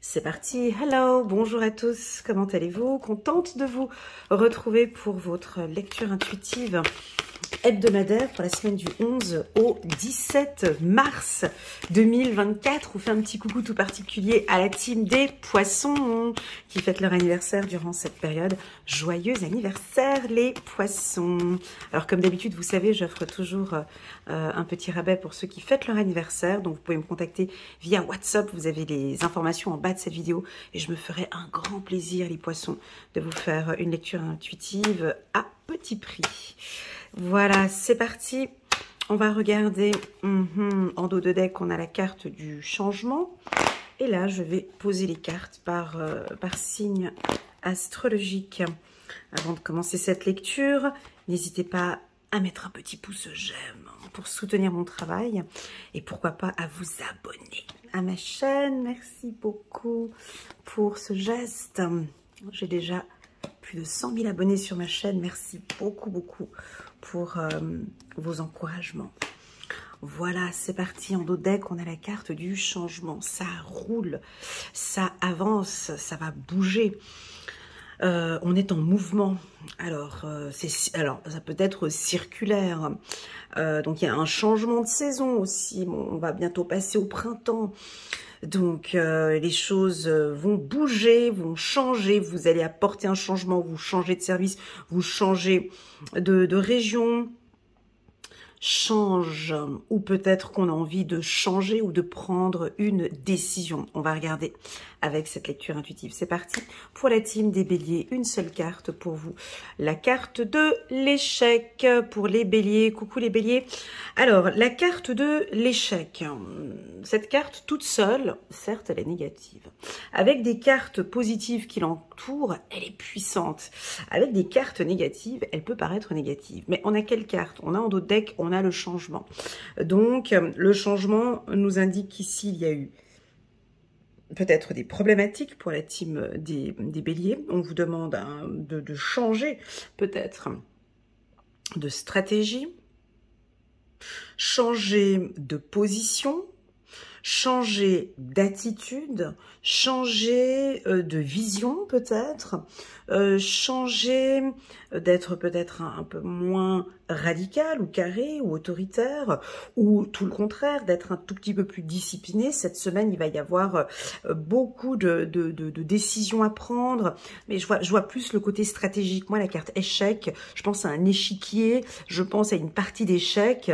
C'est parti, hello, bonjour à tous, comment allez-vous? Contente de vous retrouver pour votre lecture intuitive hebdomadaire pour la semaine du 11 au 17 mars 2024. On fait un petit coucou tout particulier à la team des poissons qui fêtent leur anniversaire durant cette période. Joyeux anniversaire les poissons! Alors comme d'habitude, vous savez, j'offre toujours un petit rabais pour ceux qui fêtent leur anniversaire. Donc vous pouvez me contacter via WhatsApp, vous avez les informations en bas de cette vidéo et je me ferai un grand plaisir les poissons de vous faire une lecture intuitive à petit prix. Voilà, c'est parti. On va regarder en dos de deck, on a la carte du changement. Et là, je vais poser les cartes par signe astrologique. Avant de commencer cette lecture, n'hésitez pas à mettre un petit pouce j'aime pour soutenir mon travail. Et pourquoi pas à vous abonner à ma chaîne. Merci beaucoup pour ce geste. J'ai déjà plus de 100 000 abonnés sur ma chaîne. Merci beaucoup pour vos encouragements. Voilà, c'est parti. En dos de deck, on a la carte du changement. Ça roule, ça avance, ça va bouger. On est en mouvement. Alors, ça peut être circulaire. Donc, il y a un changement de saison aussi. Bon, on va bientôt passer au printemps. Donc, les choses vont bouger, vont changer. Vous allez apporter un changement, vous changez de service, vous changez de région. Change, ou peut-être qu'on a envie de changer ou de prendre une décision. On va regarder avec cette lecture intuitive. C'est parti pour la team des béliers. Une seule carte pour vous. La carte de l'échec pour les béliers. Coucou les béliers. Alors, la carte de l'échec. Cette carte toute seule, certes, elle est négative. Avec des cartes positives qui l'entourent, elle est puissante. Avec des cartes négatives, elle peut paraître négative. Mais on a quelle carte? On a en dos de deck, on a le changement. Donc, le changement nous indique qu'ici, il y a eu peut-être des problématiques pour la team des béliers. On vous demande de changer peut-être de stratégie, changer de position, changer d'attitude, changer de vision peut-être, changer d'être peut-être un peu moins radical ou carré ou autoritaire, ou tout le contraire, d'être un tout petit peu plus discipliné. Cette semaine, il va y avoir beaucoup de décisions à prendre, mais je vois plus le côté stratégique. Moi, la carte échec, je pense à un échiquier, je pense à une partie d'échecs.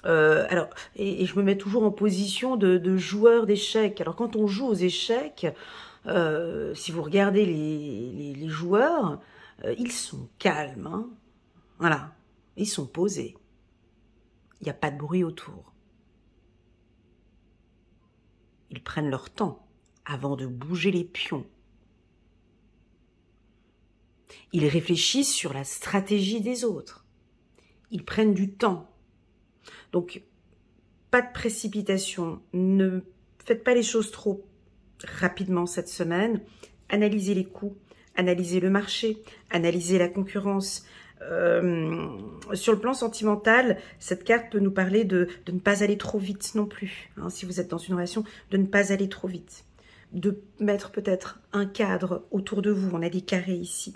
Alors, et je me mets toujours en position de joueur d'échecs. Alors, quand on joue aux échecs, si vous regardez les joueurs, ils sont calmes, hein. Voilà, ils sont posés. Il n'y a pas de bruit autour. Ils prennent leur temps avant de bouger les pions. Ils réfléchissent sur la stratégie des autres. Ils prennent du temps. Donc, pas de précipitation. Ne faites pas les choses trop rapidement cette semaine. Analysez les coûts, analysez le marché, analysez la concurrence. Sur le plan sentimental, cette carte peut nous parler de ne pas aller trop vite non plus. Hein, si vous êtes dans une relation, de ne pas aller trop vite. De mettre peut-être un cadre autour de vous. On a des carrés ici.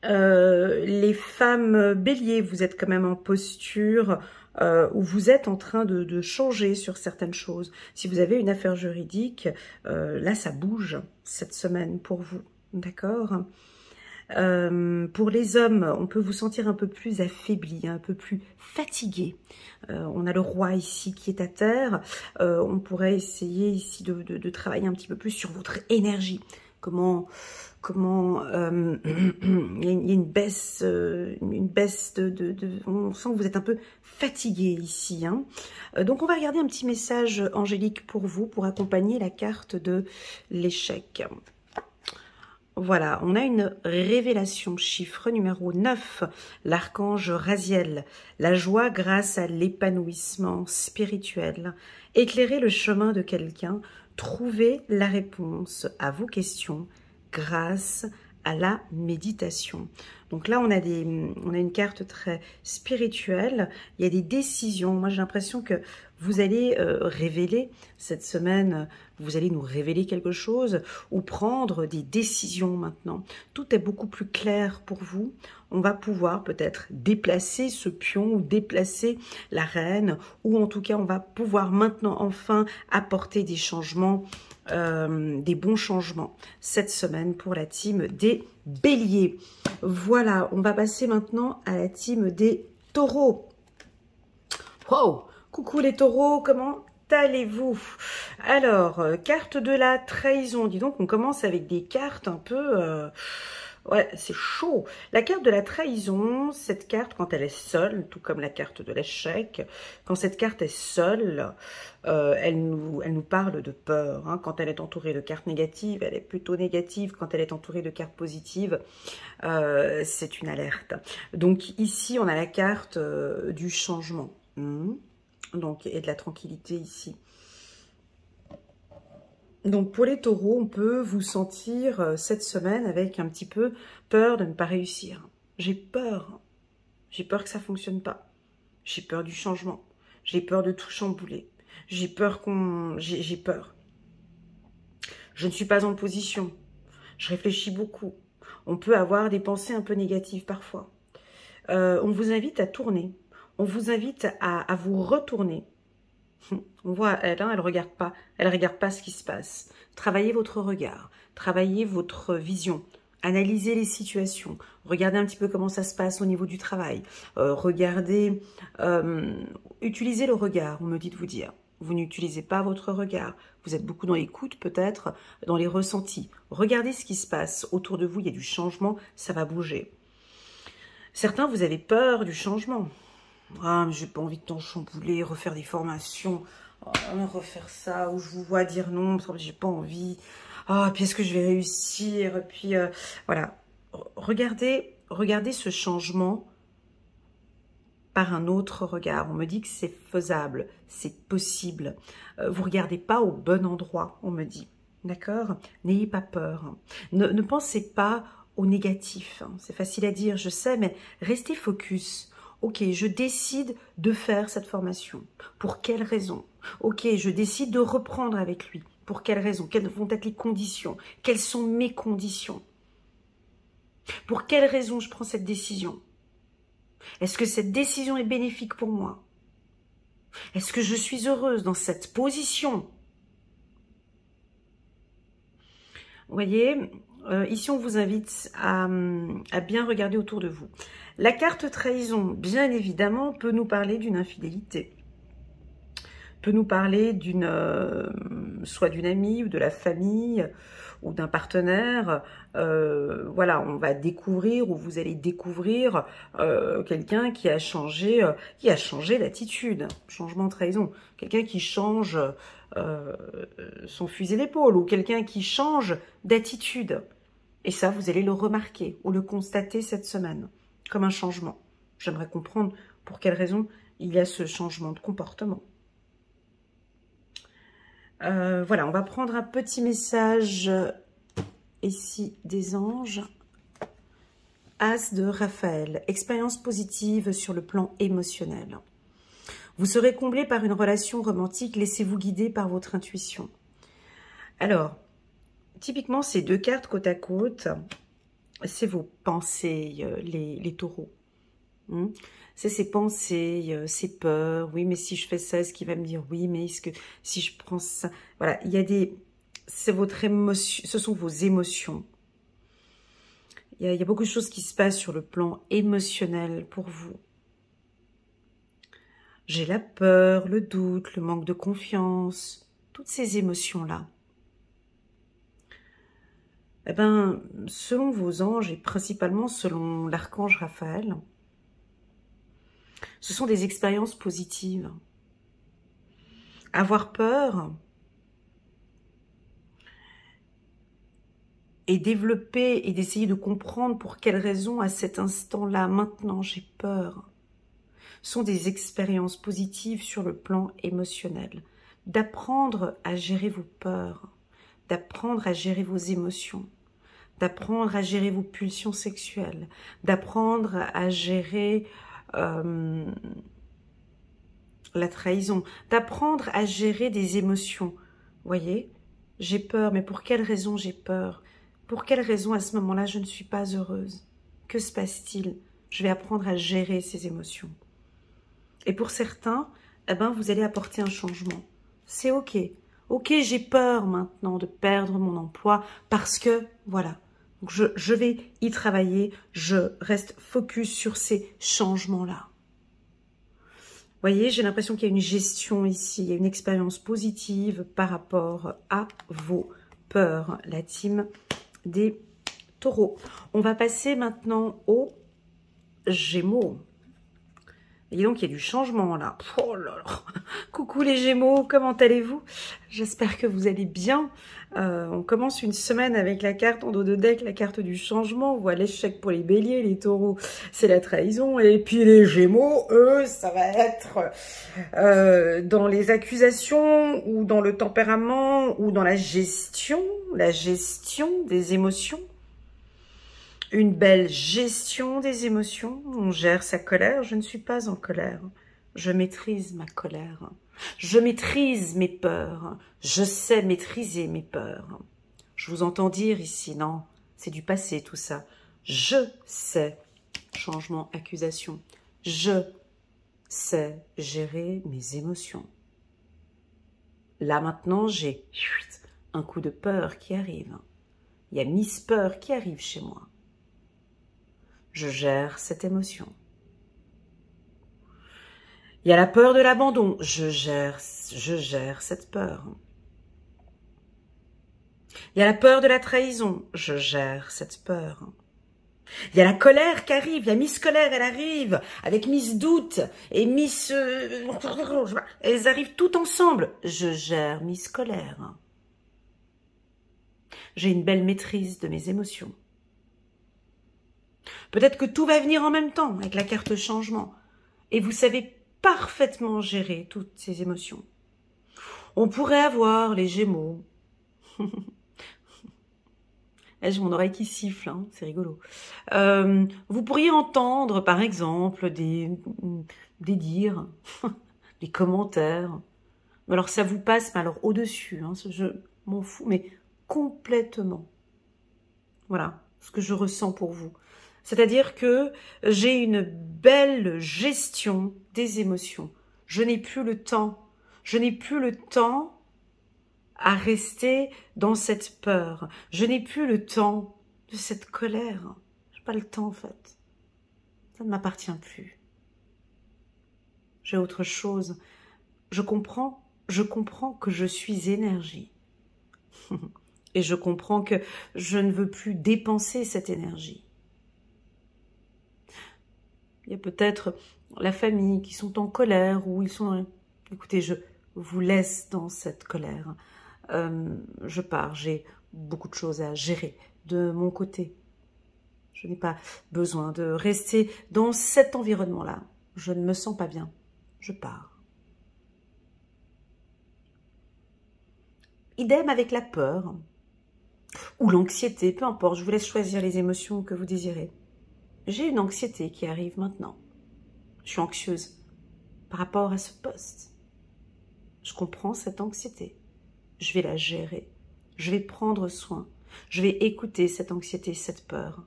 Les femmes béliers, vous êtes quand même en posture où vous êtes en train de changer sur certaines choses. Si vous avez une affaire juridique, là ça bouge cette semaine pour vous, d'accord? Pour les hommes, on peut vous sentir un peu plus affaibli, un peu plus fatigué. On a le roi ici qui est à terre. On pourrait essayer ici de travailler un petit peu plus sur votre énergie. Comment il y a une baisse, on sent que vous êtes un peu fatigué ici, hein. Donc on va regarder un petit message angélique pour vous, pour accompagner la carte de l'échec. Voilà, on a une révélation, chiffre numéro 9, l'archange Raziel, la joie grâce à l'épanouissement spirituel, éclairer le chemin de quelqu'un, trouver la réponse à vos questions grâce à la méditation. Donc là, on a une carte très spirituelle. Il y a des décisions. Moi, j'ai l'impression que vous allez révéler cette semaine, vous allez nous révéler quelque chose ou prendre des décisions maintenant. Tout est beaucoup plus clair pour vous. On va pouvoir peut-être déplacer ce pion ou déplacer la reine, ou en tout cas, on va pouvoir maintenant enfin apporter des changements, des bons changements cette semaine pour la team des Béliers. Voilà, on va passer maintenant à la team des Taureaux. Wow! Coucou les taureaux, comment allez-vous? Alors, carte de la trahison. Dis donc, on commence avec des cartes un peu... ouais, c'est chaud. La carte de la trahison, cette carte, quand elle est seule, tout comme la carte de l'échec, quand cette carte est seule, elle nous parle de peur. Hein. Quand elle est entourée de cartes négatives, elle est plutôt négative. Quand elle est entourée de cartes positives, c'est une alerte. Donc ici, on a la carte du changement. Donc, et de la tranquillité ici. Donc, pour les taureaux, on peut vous sentir cette semaine avec un petit peu peur de ne pas réussir. J'ai peur. J'ai peur que ça ne fonctionne pas. J'ai peur du changement. J'ai peur de tout chambouler. J'ai peur J'ai peur. Je ne suis pas en position. Je réfléchis beaucoup. On peut avoir des pensées un peu négatives parfois. On vous invite à tourner. On vous invite à vous retourner. On voit, elle regarde pas. Elle regarde pas ce qui se passe. Travaillez votre regard. Travaillez votre vision. Analysez les situations. Regardez un petit peu comment ça se passe au niveau du travail. Regardez, utilisez le regard, on me dit de vous dire. Vous n'utilisez pas votre regard. Vous êtes beaucoup dans l'écoute, peut-être, dans les ressentis. Regardez ce qui se passe autour de vous. Il y a du changement, ça va bouger. Certains, vous avez peur du changement. Ah, mais j'ai pas envie de t'en chambouler, refaire des formations, refaire ça, où je vous vois dire non, j'ai pas envie. Ah, puis est-ce que je vais réussir? Et puis, voilà. Regardez ce changement par un autre regard. On me dit que c'est faisable, c'est possible. Vous regardez pas au bon endroit, on me dit. D'accord? N'ayez pas peur. Ne pensez pas au négatif. C'est facile à dire, je sais, mais restez focus. Ok, je décide de faire cette formation. Pour quelle raison? Ok, je décide de reprendre avec lui. Pour quelle raison? Quelles vont être les conditions? Quelles sont mes conditions? Pour quelle raison je prends cette décision? Est-ce que cette décision est bénéfique pour moi? Est-ce que je suis heureuse dans cette position? Vous voyez, ici on vous invite à bien regarder autour de vous. La carte trahison, bien évidemment, peut nous parler d'une infidélité. Peut nous parler soit d'une amie ou de la famille ou d'un partenaire. Voilà, on va découvrir ou vous allez découvrir quelqu'un qui a changé d'attitude. Changement de trahison. Quelqu'un qui change son fusil d'épaule ou quelqu'un qui change d'attitude. Et ça, vous allez le remarquer ou le constater cette semaine comme un changement. J'aimerais comprendre pour quelle raison il y a ce changement de comportement. Voilà, on va prendre un petit message ici des anges. As de Raphaël, expérience positive sur le plan émotionnel. Vous serez comblé par une relation romantique, laissez-vous guider par votre intuition. Alors, typiquement, ces deux cartes côte à côte, c'est vos pensées, les taureaux. C'est ces pensées, ces peurs. Oui, mais si je fais ça, est-ce qu'il va me dire oui, mais est-ce que si je prends ça... Voilà, il y a des... C'est votre émotion, ce sont vos émotions. Il y a beaucoup de choses qui se passent sur le plan émotionnel pour vous. J'ai la peur, le doute, le manque de confiance, toutes ces émotions-là. Eh bien, selon vos anges et principalement selon l'archange Raphaël, ce sont des expériences positives. Avoir peur et développer et d'essayer de comprendre pour quelles raisons à cet instant-là, maintenant j'ai peur, sont des expériences positives sur le plan émotionnel. D'apprendre à gérer vos peurs, d'apprendre à gérer vos émotions. d'apprendre à gérer vos pulsions sexuelles, d'apprendre à gérer la trahison, d'apprendre à gérer des émotions. Voyez, j'ai peur, mais pour quelle raison j'ai peur? Pour quelle raison à ce moment-là je ne suis pas heureuse? Que se passe-t-il? Je vais apprendre à gérer ces émotions. Et pour certains, eh ben, vous allez apporter un changement. C'est ok. Ok, j'ai peur maintenant de perdre mon emploi parce que, voilà, donc je vais y travailler, je reste focus sur ces changements-là. Vous voyez, j'ai l'impression qu'il y a une gestion ici, il y a une expérience positive par rapport à vos peurs, la team des taureaux. On va passer maintenant aux Gémeaux. Et donc, il y a du changement là. Oh là là. Coucou les Gémeaux, comment allez-vous? J'espère que vous allez bien. On commence une semaine avec la carte en dos de deck, la carte du changement. On voit l'échec pour les béliers, les taureaux, c'est la trahison. Et puis les Gémeaux, eux, ça va être dans les accusations ou dans le tempérament ou dans la gestion des émotions. Une belle gestion des émotions. On gère sa colère. Je ne suis pas en colère. Je maîtrise ma colère. Je maîtrise mes peurs. Je sais maîtriser mes peurs. Je vous entends dire ici, non, c'est du passé tout ça. Je sais. Changement, accusation. Je sais gérer mes émotions. Là maintenant, j'ai un coup de peur qui arrive. Il y a Miss Peur qui arrive chez moi. Je gère cette émotion. Il y a la peur de l'abandon. Je gère cette peur. Il y a la peur de la trahison. Je gère cette peur. Il y a la colère qui arrive. Il y a Miss Colère, elle arrive avec Miss Doute et Miss... elles arrivent toutes ensemble. Je gère Miss Colère. J'ai une belle maîtrise de mes émotions. Peut-être que tout va venir en même temps avec la carte changement. Et vous savez parfaitement gérer toutes ces émotions. On pourrait avoir les Gémeaux. J'ai mon oreille qui siffle, hein, c'est rigolo. Vous pourriez entendre, par exemple, des dires, des commentaires. Alors ça vous passe, mais alors au-dessus, hein, je m'en fous, mais complètement. Voilà ce que je ressens pour vous. C'est-à-dire que j'ai une belle gestion des émotions. Je n'ai plus le temps. Je n'ai plus le temps à rester dans cette peur. Je n'ai plus le temps de cette colère. Je n'ai pas le temps en fait. Ça ne m'appartient plus. J'ai autre chose. Je comprends que je suis énergie. Et je comprends que je ne veux plus dépenser cette énergie. Il y a peut-être la famille qui sont en colère ou ils sont... Écoutez, je vous laisse dans cette colère. Je pars, j'ai beaucoup de choses à gérer de mon côté. Je n'ai pas besoin de rester dans cet environnement-là. Je ne me sens pas bien. Je pars. Idem avec la peur ou l'anxiété, peu importe, je vous laisse choisir les émotions que vous désirez. J'ai une anxiété qui arrive maintenant. Je suis anxieuse par rapport à ce poste. Je comprends cette anxiété. Je vais la gérer. Je vais prendre soin. Je vais écouter cette anxiété, cette peur.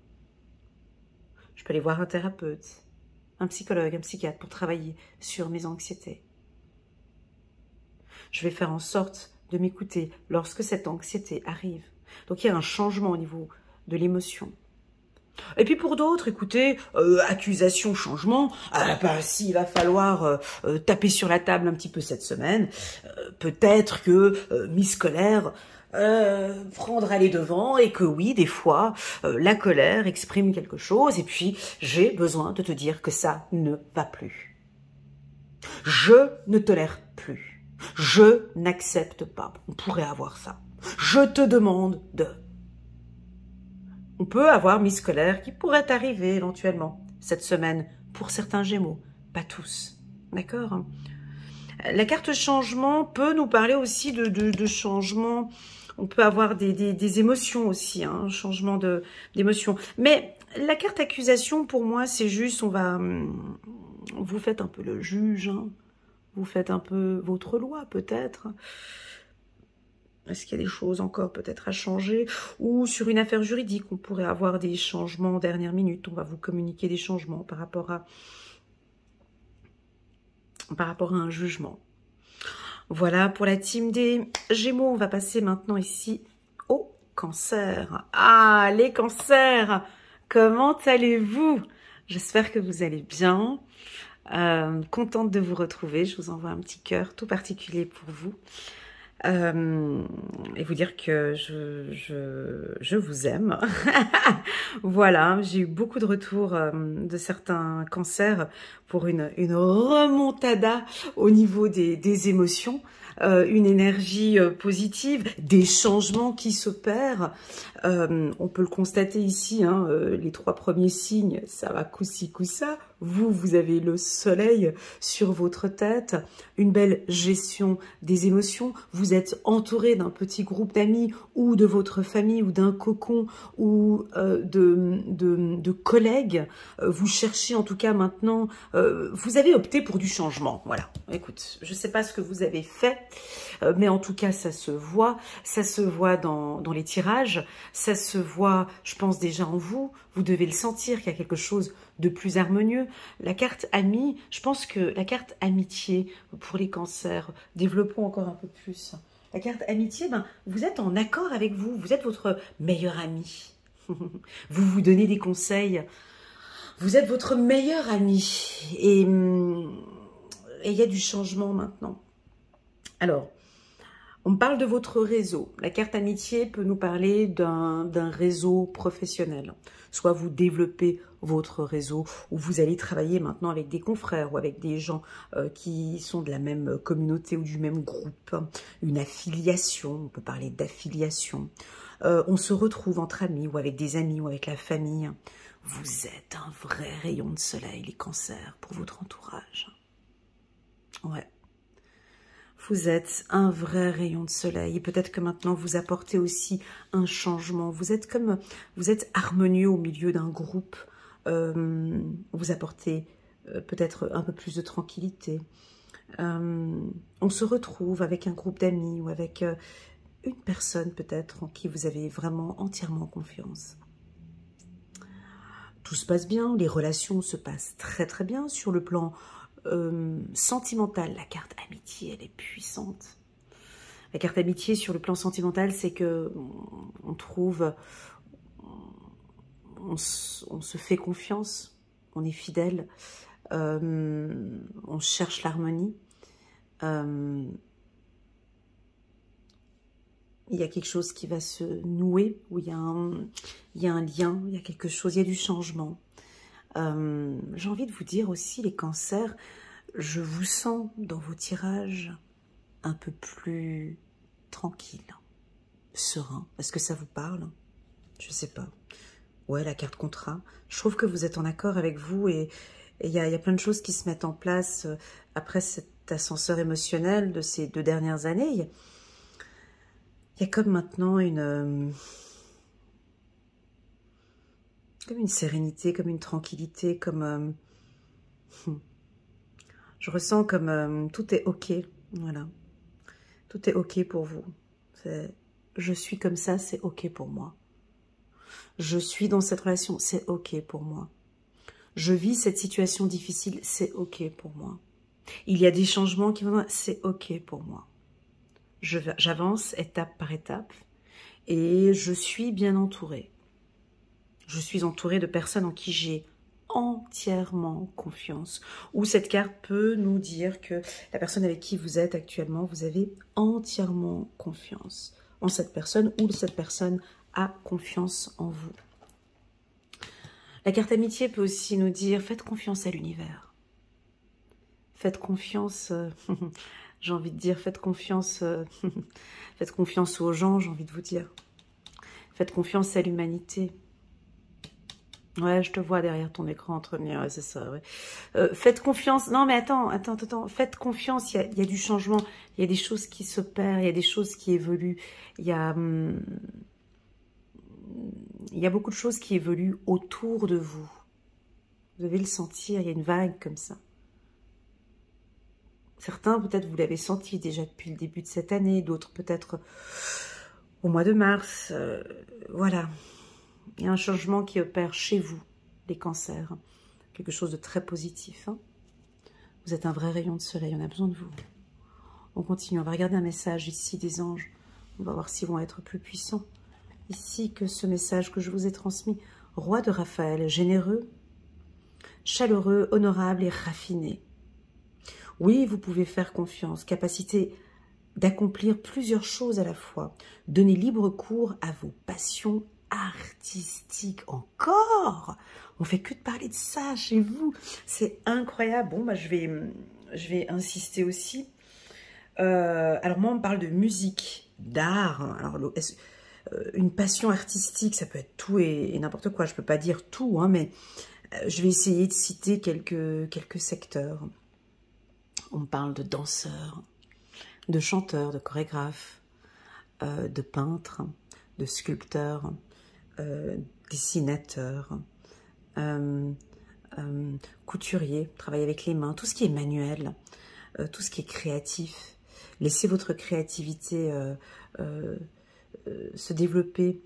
Je peux aller voir un thérapeute, un psychologue, un psychiatre pour travailler sur mes anxiétés. Je vais faire en sorte de m'écouter lorsque cette anxiété arrive. Donc il y a un changement au niveau de l'émotion. Et puis pour d'autres, écoutez, accusation, changement, s'il va falloir taper sur la table un petit peu cette semaine, peut-être que Miss Colère prendra les devants et que oui, des fois, la colère exprime quelque chose et puis j'ai besoin de te dire que ça ne va plus. Je ne tolère plus. Je n'accepte pas. On pourrait avoir ça. Je te demande de... On peut avoir Miss Colère qui pourrait arriver éventuellement cette semaine pour certains Gémeaux, pas tous, d'accord? La carte changement peut nous parler aussi de changement on peut avoir des émotions aussi, hein, un changement d'émotion. Mais la carte accusation, pour moi, c'est juste, vous faites un peu le juge, hein, vous faites un peu votre loi, peut-être. Est-ce qu'il y a des choses encore peut-être à changer? Ou sur une affaire juridique, on pourrait avoir des changements en dernière minute. On va vous communiquer des changements par rapport à un jugement. Voilà pour la team des Gémeaux. On va passer maintenant ici au Cancer. Ah, les Cancers, comment allez-vous? J'espère que vous allez bien. Contente de vous retrouver. Je vous envoie un petit cœur tout particulier pour vous. Et vous dire que je vous aime. Voilà, j'ai eu beaucoup de retours de certains cancers pour une remontada au niveau des émotions, une énergie positive, des changements qui s'opèrent. On peut le constater ici, hein, les 3 premiers signes, ça va coup-ci, coup-ça. Vous avez le soleil sur votre tête, une belle gestion des émotions. Vous êtes entouré d'un petit groupe d'amis ou de votre famille ou d'un cocon ou de collègues. Vous cherchez en tout cas maintenant, vous avez opté pour du changement. Voilà, écoute, je ne sais pas ce que vous avez fait, mais en tout cas ça se voit dans les tirages, ça se voit, je pense déjà en vous. Vous devez le sentir qu'il y a quelque chose de plus harmonieux. La carte amie, je pense que la carte amitié pour les cancers, développons encore un peu plus. La carte amitié, ben, vous êtes en accord avec vous, vous êtes votre meilleur ami. Vous vous donnez des conseils, vous êtes votre meilleur ami. Et il y a du changement maintenant. Alors, on parle de votre réseau. La carte amitié peut nous parler d'un réseau professionnel. Soit vous développez votre réseau ou vous allez travailler maintenant avec des confrères ou avec des gens qui sont de la même communauté ou du même groupe. Une affiliation, on peut parler d'affiliation. On se retrouve entre amis ou avec des amis ou avec la famille. Vous êtes un vrai rayon de soleil, les cancers, pour votre entourage. Ouais. Vous êtes un vrai rayon de soleil. Et peut-être que maintenant, vous apportez aussi un changement. Vous êtes harmonieux au milieu d'un groupe. Vous apportez peut-être un peu plus de tranquillité. On se retrouve avec un groupe d'amis ou avec une personne peut-être en qui vous avez vraiment entièrement confiance. Tout se passe bien. Les relations se passent très très bien sur le plan sentimentale. La carte amitié, elle est puissante. La carte amitié sur le plan sentimental, c'est que on trouve, on se fait confiance, on est fidèle, on cherche l'harmonie. Il y a quelque chose qui va se nouer, où il y a un lien, il y a quelque chose, il y a du changement. J'ai envie de vous dire aussi, les cancers, je vous sens dans vos tirages un peu plus tranquille, serein. Est-ce que ça vous parle? Je sais pas. Ouais, la carte contrat. Je trouve que vous êtes en accord avec vous et il y a plein de choses qui se mettent en place après cet ascenseur émotionnel de ces 2 dernières années. Il y a comme maintenant une sérénité, comme une tranquillité, comme... je ressens comme tout est ok, voilà. Tout est ok pour vous. Je suis comme ça, c'est ok pour moi. Je suis dans cette relation, c'est ok pour moi. Je vis cette situation difficile, c'est ok pour moi. Il y a des changements qui vont... C'est ok pour moi. J'avance étape par étape et je suis bien entourée. Je suis entourée de personnes en qui j'ai entièrement confiance. Ou cette carte peut nous dire que la personne avec qui vous êtes actuellement, vous avez entièrement confiance en cette personne ou cette personne a confiance en vous. La carte amitié peut aussi nous dire, faites confiance à l'univers. Faites confiance, j'ai envie de dire, faites confiance aux gens, j'ai envie de vous dire. Faites confiance à l'humanité. Ouais, je te vois derrière ton écran en train de lire, ouais, c'est ça, ouais. Faites confiance. Non, mais attends. Faites confiance, il y a du changement. Il y a des choses qui s'opèrent, il y a des choses qui évoluent. Il y a, il y a beaucoup de choses qui évoluent autour de vous. Vous devez le sentir, il y a une vague comme ça. Certains, peut-être, vous l'avez senti déjà depuis le début de cette année. D'autres, peut-être, au mois de mars. Voilà. Il y a un changement qui opère chez vous, les cancers. Quelque chose de très positif. Hein. Vous êtes un vrai rayon de soleil, on a besoin de vous. On continue, on va regarder un message ici des anges. On va voir s'ils vont être plus puissants. Ici que ce message que je vous ai transmis. Roi de Raphaël, généreux, chaleureux, honorable et raffiné. Oui, vous pouvez faire confiance, capacité d'accomplir plusieurs choses à la fois. Donnez libre cours à vos passions artistiques. Encore, on fait que de parler de ça chez vous. C'est incroyable. Bon, bah, je vais insister aussi. Alors moi, on me parle de musique, d'art. Alors, une passion artistique, ça peut être tout et n'importe quoi. Je peux pas dire tout, hein, mais je vais essayer de citer quelques secteurs. On me parle de danseurs, de chanteurs, de chorégraphes, de peintres, de sculpteurs, dessinateurs, couturiers, travailler avec les mains, tout ce qui est manuel, tout ce qui est créatif. Laissez votre créativité se développer.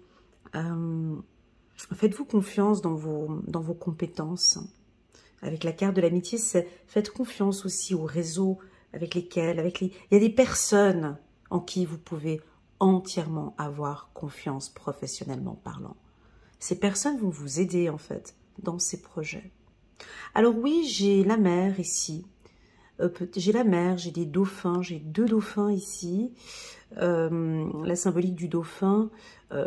Faites-vous confiance dans vos compétences. Avec la carte de l'amitié, faites confiance aussi aux réseaux avec lesquels, il y a des personnes en qui vous pouvez entièrement avoir confiance professionnellement parlant. Ces personnes vont vous aider en fait dans ces projets. Alors oui, j'ai la mer ici. J'ai la mer, j'ai des dauphins, j'ai 2 dauphins ici. La symbolique du dauphin,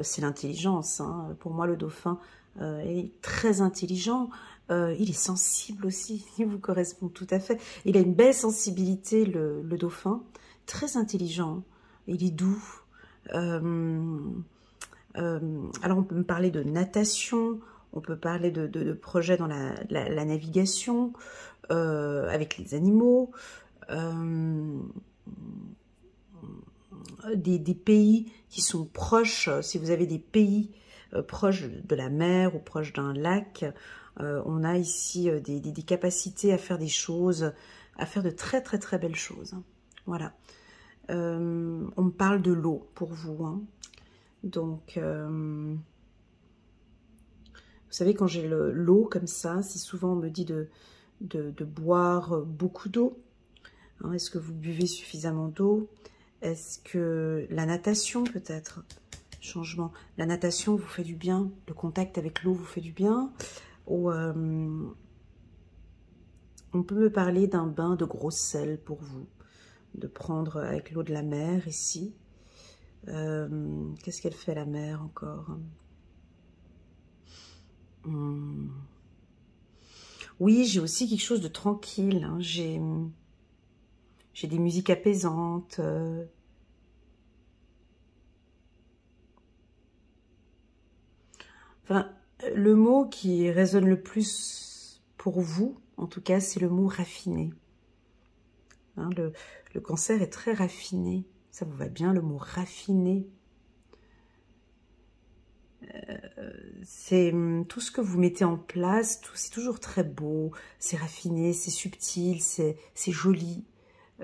c'est l'intelligence. Hein. Pour moi, le dauphin est très intelligent. Il est sensible aussi, il vous correspond tout à fait. Il a une belle sensibilité, le dauphin, très intelligent. Il est doux. Alors, on peut me parler de natation, on peut parler de projets dans la navigation, avec les animaux, des pays qui sont proches, si vous avez des pays proches de la mer ou proches d'un lac, on a ici des capacités à faire des choses, à faire de très très très belles choses. Voilà. On me parle de l'eau pour vous. Hein. Donc, vous savez, quand j'ai l'eau comme ça, c'est souvent on me dit de boire beaucoup d'eau. Hein, est-ce que vous buvez suffisamment d'eau? Est-ce que la natation peut-être? Changement. La natation vous fait du bien. Le contact avec l'eau vous fait du bien. Ou on peut me parler d'un bain de gros sel pour vous. De prendre avec l'eau de la mer ici. Qu'est-ce qu'elle fait la mer encore? Oui, j'ai aussi quelque chose de tranquille. Hein. J'ai des musiques apaisantes. Enfin, le mot qui résonne le plus pour vous, en tout cas, c'est le mot raffiné. Hein, le cancer est très raffiné. Ça vous va bien, le mot raffiné. C'est tout ce que vous mettez en place, c'est toujours très beau, c'est raffiné, c'est subtil, c'est joli.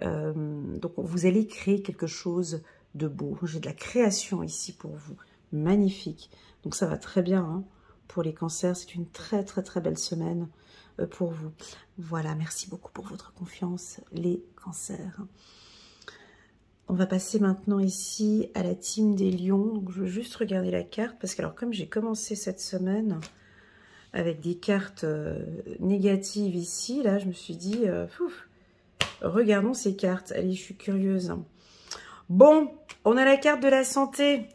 Donc vous allez créer quelque chose de beau. J'ai de la création ici pour vous, magnifique. Donc ça va très bien hein, pour les cancers, c'est une très très très belle semaine pour vous. Voilà, merci beaucoup pour votre confiance, les cancers. On va passer maintenant ici à la team des lions. Donc, je veux juste regarder la carte parce que alors comme j'ai commencé cette semaine avec des cartes négatives ici, là je me suis dit, regardons ces cartes. Allez, je suis curieuse. Bon, on a la carte de la santé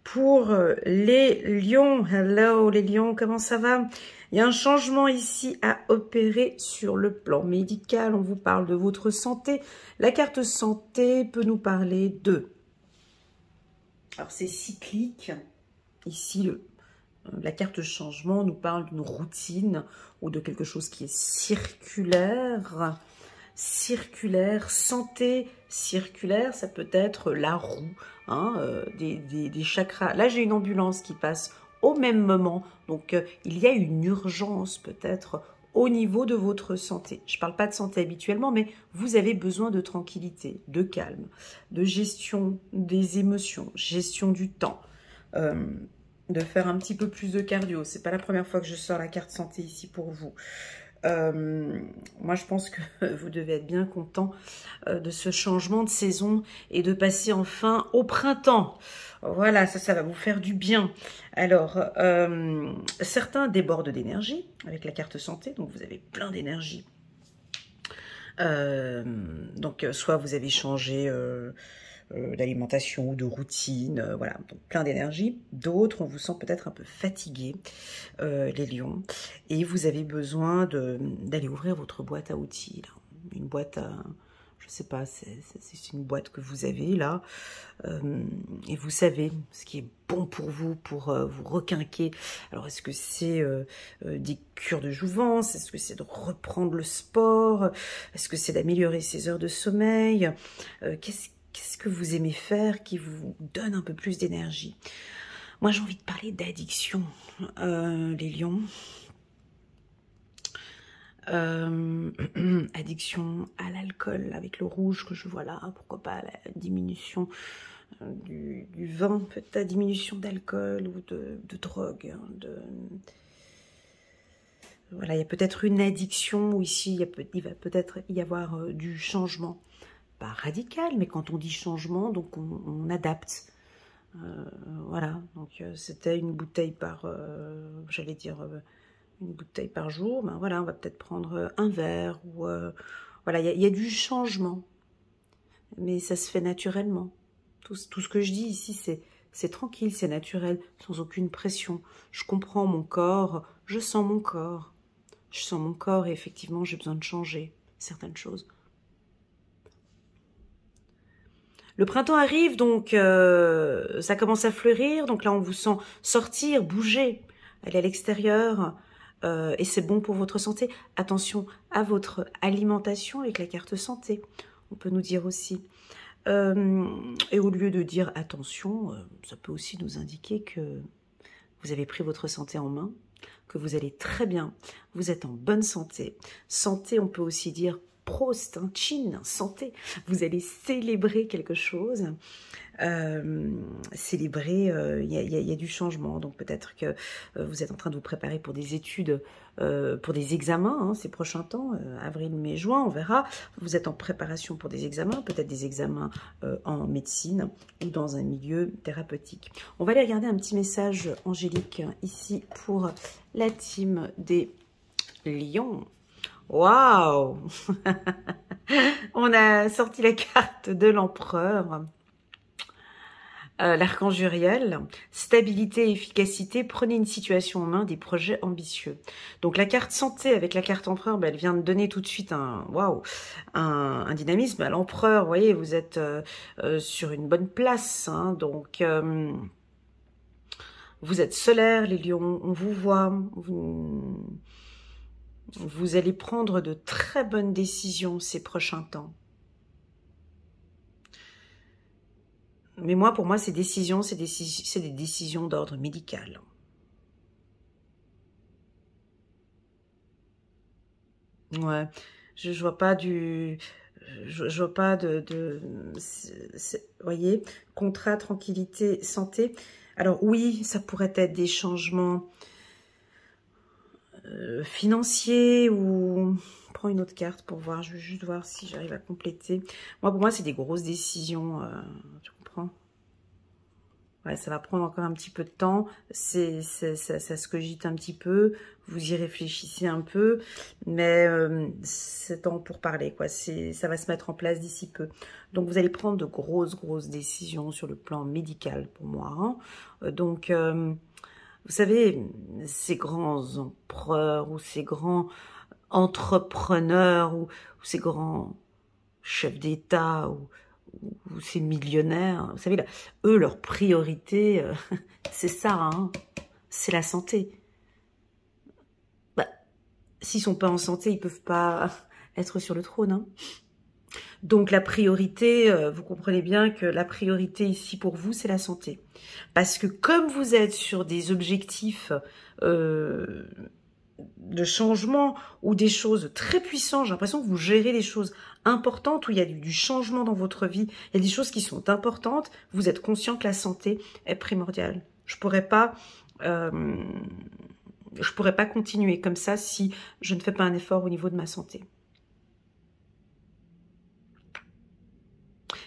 pour les lions. Hello les lions, comment ça va? Il y a un changement ici à opérer sur le plan médical. On vous parle de votre santé. La carte santé peut nous parler de... Alors, c'est cyclique. Ici, La carte changement nous parle d'une routine ou de quelque chose qui est circulaire. Circulaire, santé circulaire, ça peut être la roue, hein, des chakras. Là, j'ai une ambulance qui passe au même moment. Donc, il y a une urgence peut-être au niveau de votre santé. Je ne parle pas de santé habituellement, mais vous avez besoin de tranquillité, de calme, de gestion des émotions, gestion du temps. De faire un petit peu plus de cardio. C'est pas la première fois que je sors la carte santé ici pour vous. Moi, je pense que vous devez être bien content de ce changement de saison et de passer enfin au printemps. Voilà, ça va vous faire du bien. Alors, certains débordent d'énergie avec la carte santé, donc vous avez plein d'énergie. Donc, soit vous avez changé d'alimentation ou de routine, voilà, donc plein d'énergie. D'autres, on vous sent peut-être un peu fatigué, les lions, et vous avez besoin d'aller ouvrir votre boîte à outils, là. Une boîte à, je sais pas, c'est une boîte que vous avez là, et vous savez ce qui est bon pour vous requinquer. Alors, est-ce que c'est des cures de jouvence? Est-ce que c'est de reprendre le sport? Est-ce que c'est d'améliorer ses heures de sommeil? Qu'est-ce que vous aimez faire qui vous donne un peu plus d'énergie? Moi, j'ai envie de parler d'addiction, les lions. Addiction à l'alcool avec le rouge que je vois là. Pourquoi pas la diminution du vin, peut-être la diminution d'alcool ou de drogue. Voilà, il y a peut-être une addiction où ici, il va peut-être y avoir du changement. Pas radical, mais quand on dit changement, donc on adapte. Voilà, donc c'était une bouteille par, j'allais dire, une bouteille par jour. Ben voilà, on va peut-être prendre un verre. Ou voilà, il y a du changement, mais ça se fait naturellement. Tout ce que je dis ici, c'est tranquille, c'est naturel, sans aucune pression. Je comprends mon corps, je sens mon corps. Je sens mon corps et effectivement, j'ai besoin de changer certaines choses. Le printemps arrive, donc ça commence à fleurir. Donc là, on vous sent sortir, bouger, aller à l'extérieur. Et c'est bon pour votre santé. Attention à votre alimentation avec la carte santé. On peut nous dire aussi. Et au lieu de dire attention, ça peut aussi nous indiquer que vous avez pris votre santé en main, que vous allez très bien, vous êtes en bonne santé. Santé, on peut aussi dire Prost, hein, Chin, santé. Vous allez célébrer quelque chose. Célébrer, il y a du changement. Donc peut-être que vous êtes en train de vous préparer pour des études, pour des examens, hein, ces prochains temps, avril, mai, juin, on verra. Vous êtes en préparation pour des examens, peut-être des examens en médecine ou dans un milieu thérapeutique. On va aller regarder un petit message angélique ici pour la team des lions. Waouh! On a sorti la carte de l'empereur. L'archange Uriel, stabilité et efficacité, prenez une situation en main, des projets ambitieux. Donc la carte santé avec la carte empereur, ben, elle vient de donner tout de suite un dynamisme à l'empereur. Vous voyez, vous êtes sur une bonne place, hein, donc vous êtes solaire, les lions, on vous voit, vous allez prendre de très bonnes décisions ces prochains temps. Mais moi, pour moi, ces décisions, c'est des décisions d'ordre médical. Ouais, je vois pas du... Je vois pas voyez, contrat, tranquillité, santé. Alors oui, ça pourrait être des changements financiers ou... Prends une autre carte pour voir, je veux juste voir si j'arrive à compléter. Moi, pour moi, c'est des grosses décisions, tu comprends? Ouais, ça va prendre encore un petit peu de temps, ça se cogite un petit peu, vous y réfléchissez un peu, mais c'est temps pour parler, quoi. Ça va se mettre en place d'ici peu. Donc, vous allez prendre de grosses décisions sur le plan médical pour moi, hein. Donc, vous savez, ces grands empereurs ou ces grands entrepreneurs ou ces grands chefs d'État ou ces millionnaires, vous savez, là, eux, leur priorité, c'est ça, hein, c'est la santé. Bah, s'ils sont pas en santé, ils peuvent pas être sur le trône. Hein. Donc la priorité, vous comprenez bien que la priorité ici pour vous, c'est la santé. Parce que comme vous êtes sur des objectifs de changement ou des choses très puissantes, j'ai l'impression que vous gérez des choses importantes, où il y a du changement dans votre vie, il y a des choses qui sont importantes, vous êtes conscient que la santé est primordiale. Je pourrais pas continuer comme ça si je ne fais pas un effort au niveau de ma santé.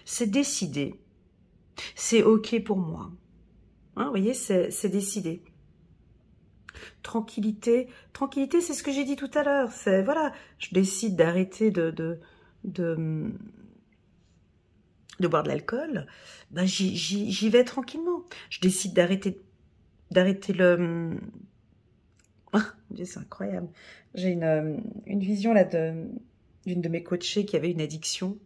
C'est décidé. C'est OK pour moi. Hein, vous voyez, c'est décidé. Tranquillité, c'est ce que j'ai dit tout à l'heure. C'est voilà, je décide d'arrêter de boire de l'alcool. Ben j'y vais tranquillement. Je décide d'arrêter le. C'est incroyable. J'ai une vision là d'une de mes coachées qui avait une addiction.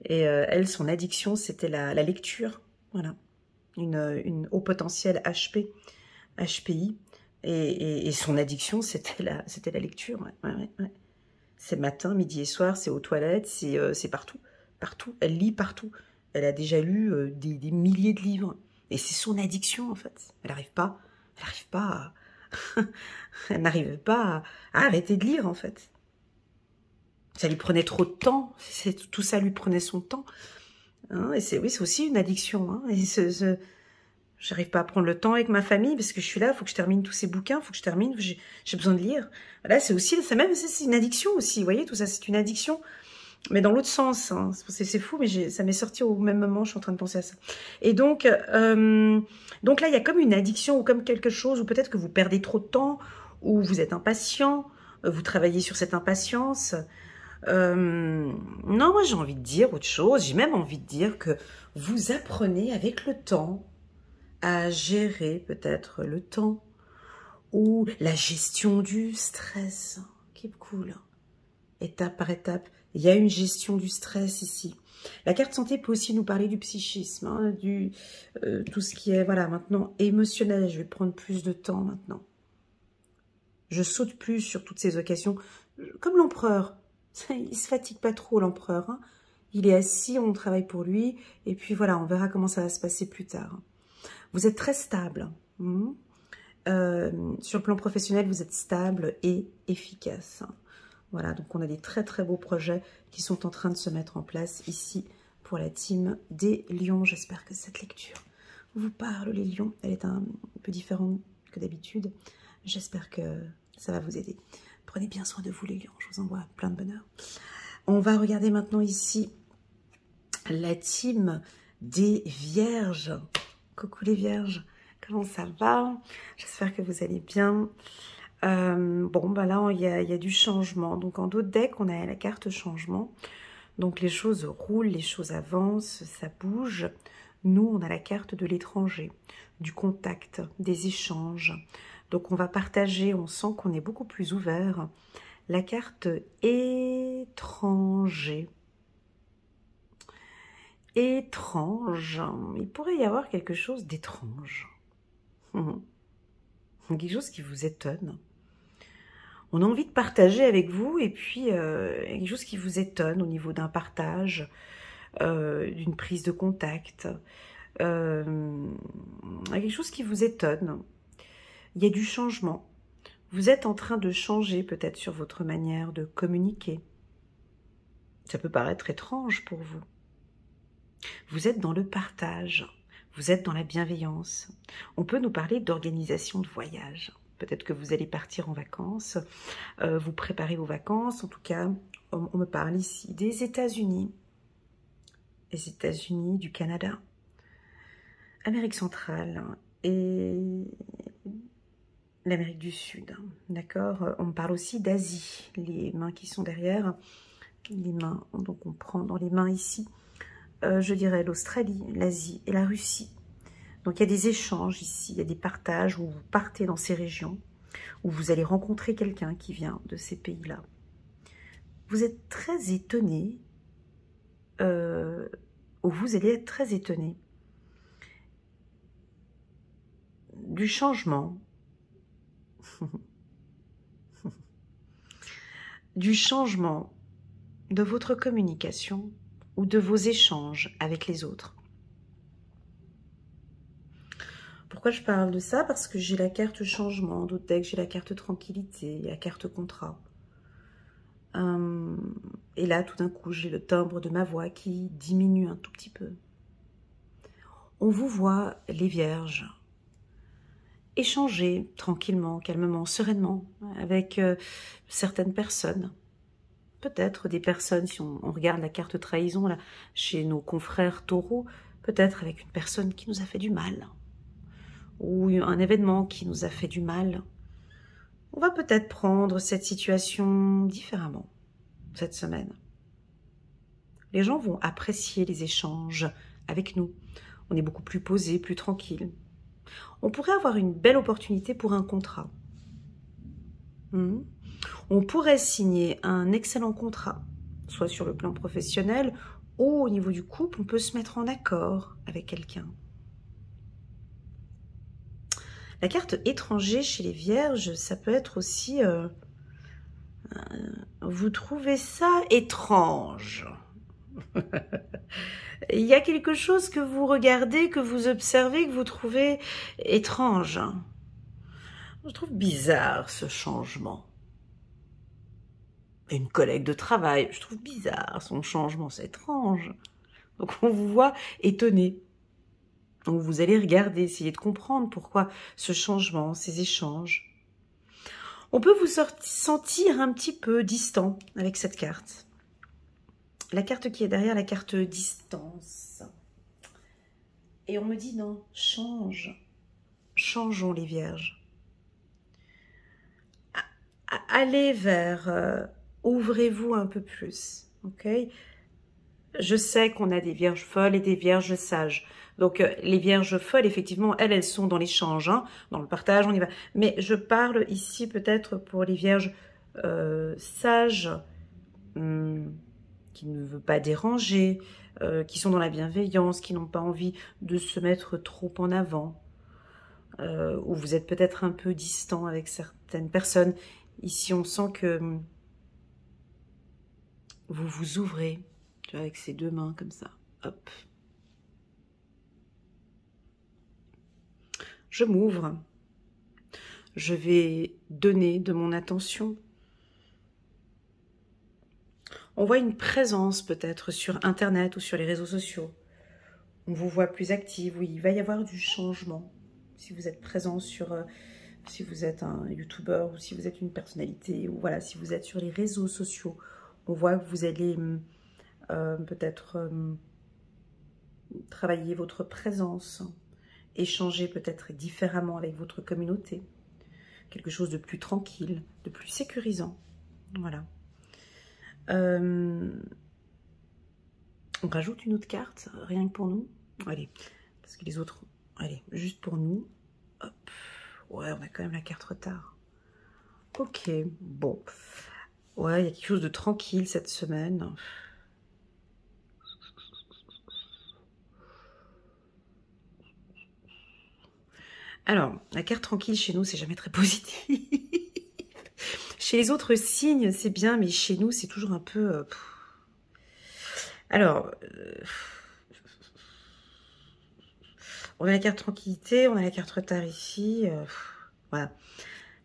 Et elle, son addiction, c'était la lecture. Voilà, une haut potentiel HPI. Et son addiction, c'était la lecture. Ouais. C'est matin, midi et soir, c'est aux toilettes, c'est partout. Partout. Elle lit partout. Elle a déjà lu des milliers de livres. Et c'est son addiction, en fait. Elle n'arrive pas elle n'arrive pas à arrêter de lire, en fait. Ça lui prenait trop de temps. Tout ça lui prenait son temps. Hein, et c'est aussi une addiction. Hein, et j'arrive pas à prendre le temps avec ma famille parce que je suis là, il faut que je termine tous ces bouquins, il faut que je termine, j'ai besoin de lire. Là, c'est une addiction aussi, vous voyez, tout ça, c'est une addiction, mais dans l'autre sens. Hein. C'est fou, mais ça m'est sorti au même moment, je suis en train de penser à ça. Et donc là, il y a comme une addiction ou comme quelque chose, ou peut-être que vous perdez trop de temps, ou vous êtes impatient, vous travaillez sur cette impatience. Non, moi j'ai envie de dire autre chose, j'ai même envie de dire que vous apprenez avec le temps à gérer peut-être le temps ou la gestion du stress, qui est cool, étape par étape. Il y a une gestion du stress ici. La carte santé peut aussi nous parler du psychisme, hein, tout ce qui est, voilà, maintenant émotionnel. Je vais prendre plus de temps maintenant. Je saute plus sur toutes ces occasions, comme l'empereur. Il se fatigue pas trop, l'empereur. Hein. Il est assis, on travaille pour lui, et puis voilà, on verra comment ça va se passer plus tard. Vous êtes très stable. Sur le plan professionnel, vous êtes stable et efficace. Voilà, donc on a des très très beaux projets qui sont en train de se mettre en place ici pour la team des lions. J'espère que cette lecture vous parle, les lions. Elle est un peu différente que d'habitude. J'espère que ça va vous aider. Prenez bien soin de vous, les lions. Je vous envoie plein de bonheur. On va regarder maintenant ici la team des vierges. Coucou les vierges, comment ça va? J'espère que vous allez bien. Bon, bah là, il y a du changement. Donc, en d'autres decks, on a la carte changement. Donc, les choses roulent, les choses avancent, ça bouge. Nous, on a la carte de l'étranger, du contact, des échanges. Donc, on va partager, on sent qu'on est beaucoup plus ouvert. La carte étranger. Étrange. Il pourrait y avoir quelque chose d'étrange. Quelque chose qui vous étonne. On a envie de partager avec vous et puis quelque chose qui vous étonne au niveau d'un partage, d'une prise de contact. Quelque chose qui vous étonne. Il y a du changement. Vous êtes en train de changer peut-être sur votre manière de communiquer. Ça peut paraître étrange pour vous. Vous êtes dans le partage, vous êtes dans la bienveillance. On peut nous parler d'organisation de voyage. Peut-être que vous allez partir en vacances, vous préparez vos vacances. En tout cas, on me parle ici des États-Unis. Les États-Unis, du Canada, Amérique centrale et l'Amérique du Sud. D'accord? On me parle aussi d'Asie, les mains qui sont derrière. Les mains, donc on prend dans les mains ici. Je dirais l'Australie, l'Asie et la Russie. Donc il y a des échanges ici, il y a des partages où vous partez dans ces régions, où vous allez rencontrer quelqu'un qui vient de ces pays-là. Vous êtes très étonné, ou vous allez être très étonné du changement. Du changement de votre communication ou de vos échanges avec les autres. Pourquoi je parle de ça? Parce que j'ai la carte changement, d'autres decks, j'ai la carte tranquillité, la carte contrat. Et là, tout d'un coup, j'ai le timbre de ma voix qui diminue un tout petit peu. On vous voit, les vierges, échanger tranquillement, calmement, sereinement avec certaines personnes. Peut-être des personnes, si on regarde la carte trahison là, chez nos confrères taureaux, peut-être avec une personne qui nous a fait du mal, ou un événement qui nous a fait du mal. On va peut-être prendre cette situation différemment cette semaine. Les gens vont apprécier les échanges avec nous. On est beaucoup plus posé, plus tranquille. On pourrait avoir une belle opportunité pour un contrat. On pourrait signer un excellent contrat, soit sur le plan professionnel ou au niveau du couple, on peut se mettre en accord avec quelqu'un. La carte étranger chez les vierges, ça peut être aussi... vous trouvez ça étrange. Il y a quelque chose que vous regardez, que vous observez, que vous trouvez étrange. Je trouve bizarre ce changement. Une collègue de travail, je trouve bizarre son changement, c'est étrange. Donc on vous voit étonné. Donc vous allez regarder, essayer de comprendre pourquoi ce changement, ces échanges. On peut vous sentir un petit peu distant avec cette carte. La carte qui est derrière, la carte distance. Et on me dit non, change. Changeons les vierges. Allez vers... ouvrez-vous un peu plus, ok? Je sais qu'on a des vierges folles et des vierges sages. Donc, les vierges folles, effectivement, elles sont dans l'échange, hein, dans le partage, on y va. Mais je parle ici peut-être pour les vierges sages, qui ne veulent pas déranger, qui sont dans la bienveillance, qui n'ont pas envie de se mettre trop en avant, ou vous êtes peut-être un peu distant avec certaines personnes. Ici, on sent que vous vous ouvrez, tu vois, avec ces deux mains comme ça. Hop. Je m'ouvre. Je vais donner de mon attention. On voit une présence peut-être sur Internet ou sur les réseaux sociaux. On vous voit plus active. Oui, il va y avoir du changement. Si vous êtes présent sur... si vous êtes un YouTuber ou si vous êtes une personnalité, ou voilà, si vous êtes sur les réseaux sociaux, on voit que vous allez peut-être travailler votre présence, échanger peut-être différemment avec votre communauté, quelque chose de plus tranquille, de plus sécurisant. Voilà. On rajoute une autre carte, rien que pour nous. Allez, parce que les autres, allez, juste pour nous. Hop. Ouais, on a quand même la carte retard. Ok, bon. Ouais, il y a quelque chose de tranquille cette semaine. Alors, la carte tranquille chez nous, c'est jamais très positif. Chez les autres signes, c'est bien, mais chez nous, c'est toujours un peu... Alors, on a la carte tranquillité, on a la carte retard ici. Voilà.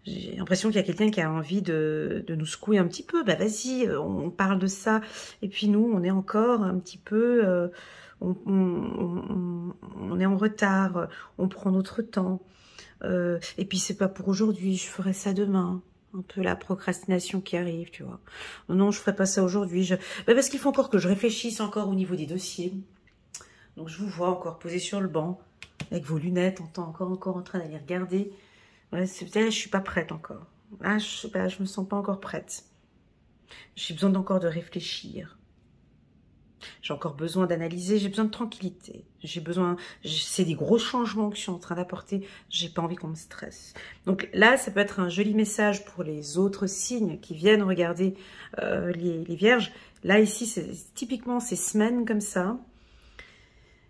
J'ai l'impression qu'il y a quelqu'un qui a envie de nous secouer un petit peu. Bah vas-y, on parle de ça. Et puis nous, on est encore un petit peu... on est en retard, on prend notre temps. Et puis c'est pas pour aujourd'hui, je ferai ça demain. Un peu la procrastination qui arrive, tu vois. Non, je ferai pas ça aujourd'hui. Bah parce qu'il faut encore que je réfléchisse encore au niveau des dossiers. Donc je vous vois encore posé sur le banc, avec vos lunettes, encore en train d'aller regarder. Ouais, là, je suis pas prête encore. Là, je sais pas, je me sens pas encore prête. J'ai besoin encore de réfléchir. J'ai encore besoin d'analyser, j'ai besoin de tranquillité. J'ai besoin, c'est des gros changements que je suis en train d'apporter. J'ai pas envie qu'on me stresse. Donc là, ça peut être un joli message pour les autres signes qui viennent regarder les vierges. Là, ici, c'est typiquement ces semaines comme ça.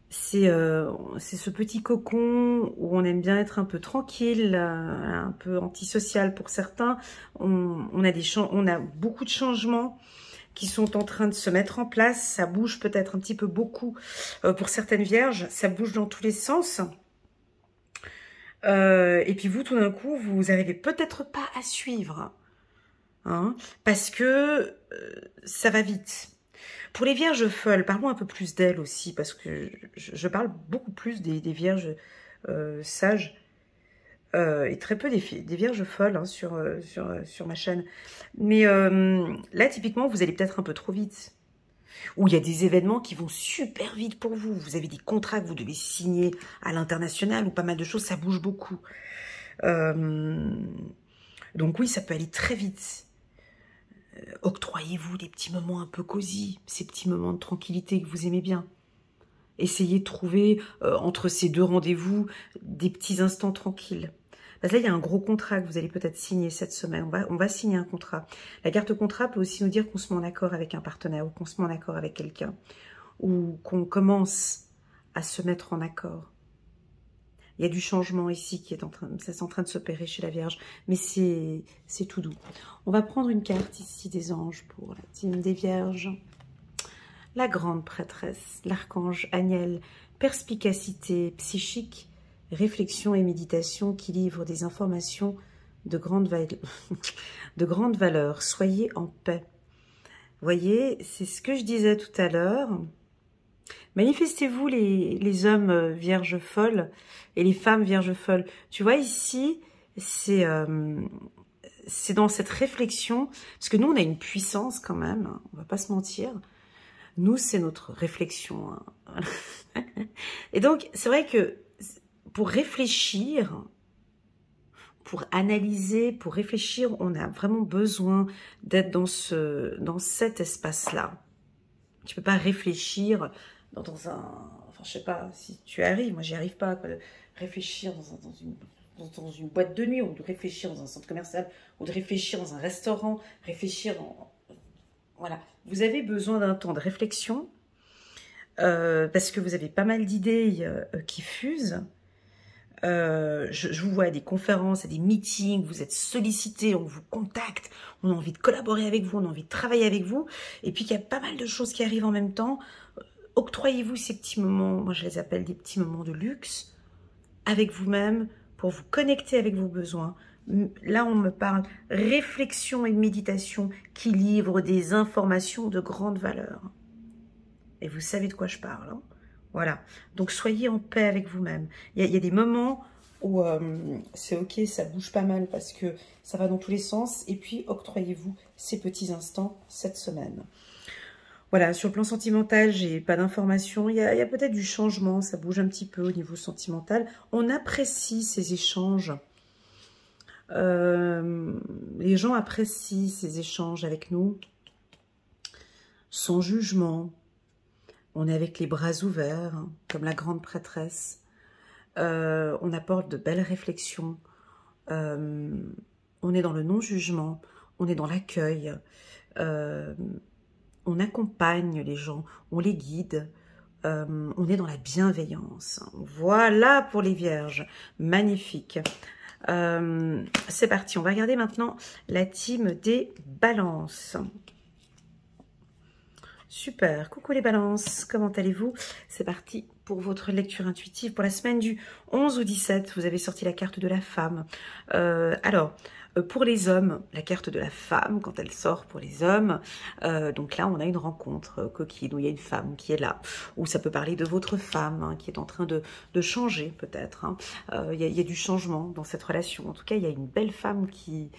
c'est ce petit cocon où on aime bien être un peu tranquille, un peu antisocial pour certains. On a beaucoup de changements qui sont en train de se mettre en place. Ça bouge peut-être un petit peu beaucoup pour certaines vierges. Ça bouge dans tous les sens. Et puis vous, tout d'un coup, vous n'arrivez peut-être pas à suivre. Hein, parce que ça va vite. Pour les vierges folles, parlons un peu plus d'elles aussi, parce que je parle beaucoup plus des vierges sages et très peu des vierges folles hein, sur ma chaîne. Mais là, typiquement, vous allez peut-être un peu trop vite. Ou il y a des événements qui vont super vite pour vous. Vous avez des contrats que vous devez signer à l'international ou pas mal de choses, ça bouge beaucoup. Donc oui, ça peut aller très vite. Octroyez-vous des petits moments un peu cosy, ces petits moments de tranquillité que vous aimez bien. Essayez de trouver entre ces deux rendez-vous des petits instants tranquilles. Parce que là, il y a un gros contrat que vous allez peut-être signer cette semaine. On va signer un contrat. La carte contrat peut aussi nous dire qu'on se met en accord avec un partenaire ou qu'on se met en accord avec quelqu'un ou qu'on commence à se mettre en accord. Il y a du changement ici qui est en train de s'opérer chez la Vierge, mais c'est tout doux. On va prendre une carte ici des anges pour la team des Vierges. La grande prêtresse, l'archange Aniel, perspicacité psychique, réflexion et méditation qui livrent des informations de grande valeur. Soyez en paix. Vous voyez, c'est ce que je disais tout à l'heure. Manifestez-vous les hommes vierges folles et les femmes vierges folles. Tu vois ici, c'est dans cette réflexion, parce que nous on a une puissance quand même, hein, on va pas se mentir. Nous c'est notre réflexion. Hein. Et donc c'est vrai que pour réfléchir, pour analyser, pour réfléchir, on a vraiment besoin d'être dans cet espace-là. Tu peux pas réfléchir dans un... Enfin, je sais pas si tu arrives, moi j'y arrive pas, quoi, de réfléchir dans une boîte de nuit, ou de réfléchir dans un centre commercial, ou de réfléchir dans un restaurant, Voilà, vous avez besoin d'un temps de réflexion, parce que vous avez pas mal d'idées qui fusent. Je vous vois à des conférences, à des meetings, vous êtes sollicité, on vous contacte, on a envie de collaborer avec vous, on a envie de travailler avec vous, et puis qu'il y a pas mal de choses qui arrivent en même temps. Octroyez-vous ces petits moments, moi je les appelle des petits moments de luxe, avec vous-même, pour vous connecter avec vos besoins. Là, on me parle réflexion et méditation qui livrent des informations de grande valeur. Et vous savez de quoi je parle, hein? Voilà, donc soyez en paix avec vous-même. Il y a des moments où c'est ok, ça bouge pas mal parce que ça va dans tous les sens. Et puis, octroyez-vous ces petits instants cette semaine. Voilà, sur le plan sentimental, j'ai pas d'informations. Il y a peut-être du changement, ça bouge un petit peu au niveau sentimental. On apprécie ces échanges. Les gens apprécient ces échanges avec nous, sans jugement. On est avec les bras ouverts, hein, comme la grande prêtresse. On apporte de belles réflexions. On est dans le non-jugement. On est dans l'accueil. On accompagne les gens. On les guide. On est dans la bienveillance. Voilà pour les vierges. Magnifique. C'est parti. On va regarder maintenant la team des balances. Super, coucou les balances, comment allez-vous? C'est parti pour votre lecture intuitive pour la semaine du 11 au 17. Vous avez sorti la carte de la femme. Pour les hommes, la carte de la femme, quand elle sort pour les hommes, donc là on a une rencontre coquine, où il y a une femme qui est là, ou ça peut parler de votre femme hein, qui est en train de changer peut-être. Hein. Il y a du changement dans cette relation. En tout cas, il y a une belle femme qui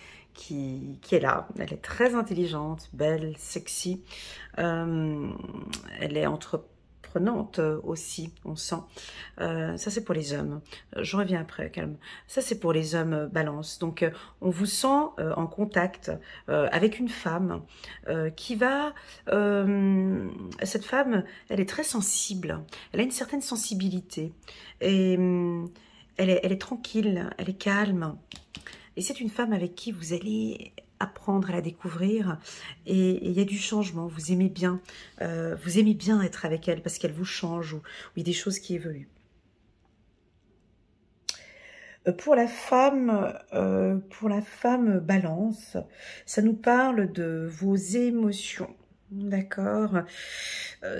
est là. Elle est très intelligente, belle, sexy. Elle est entreprenante aussi, on sent. Ça, c'est pour les hommes. Je reviens après, calme. Ça, c'est pour les hommes balance. Donc, on vous sent en contact avec une femme qui va... cette femme, elle est très sensible. Elle a une certaine sensibilité. Et elle est tranquille, elle est calme. Et c'est une femme avec qui vous allez apprendre à la découvrir. Et il y a du changement, vous aimez bien être avec elle parce qu'elle vous change ou il y a des choses qui évoluent. Pour la femme balance, ça nous parle de vos émotions, d'accord?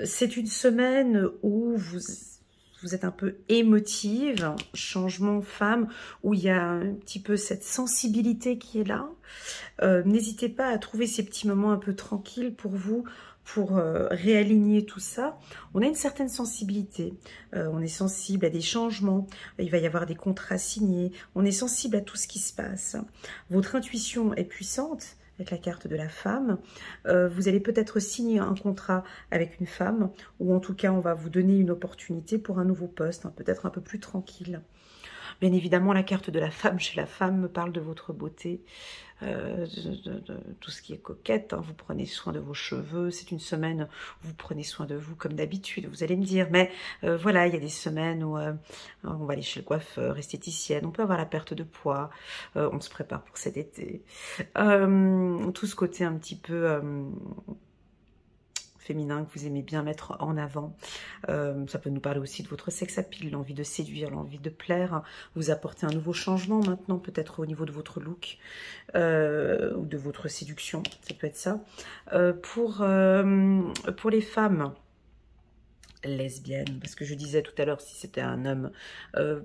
C'est une semaine où vous êtes un peu émotive, changement femme, où il y a un petit peu cette sensibilité qui est là. N'hésitez pas à trouver ces petits moments un peu tranquilles pour vous, pour réaligner tout ça. On a une certaine sensibilité, on est sensible à des changements, il va y avoir des contrats signés, on est sensible à tout ce qui se passe. Votre intuition est puissante, avec la carte de la femme. Vous allez peut-être signer un contrat avec une femme, ou en tout cas on va vous donner une opportunité pour un nouveau poste, hein, peut-être un peu plus tranquille. Bien évidemment, la carte de la femme chez la femme me parle de votre beauté, de tout ce qui est coquette. Hein. Vous prenez soin de vos cheveux. C'est une semaine où vous prenez soin de vous comme d'habitude, vous allez me dire. Mais voilà, il y a des semaines où on va aller chez le coiffeur, esthéticienne. On peut avoir la perte de poids. On se prépare pour cet été. Tout ce côté un petit peu... féminin que vous aimez bien mettre en avant. Ça peut nous parler aussi de votre sex appeal, l'envie de séduire, l'envie de plaire. Vous apportez un nouveau changement maintenant, peut-être au niveau de votre look ou de votre séduction, ça peut être ça. Pour les femmes lesbiennes, parce que je disais tout à l'heure si c'était un homme,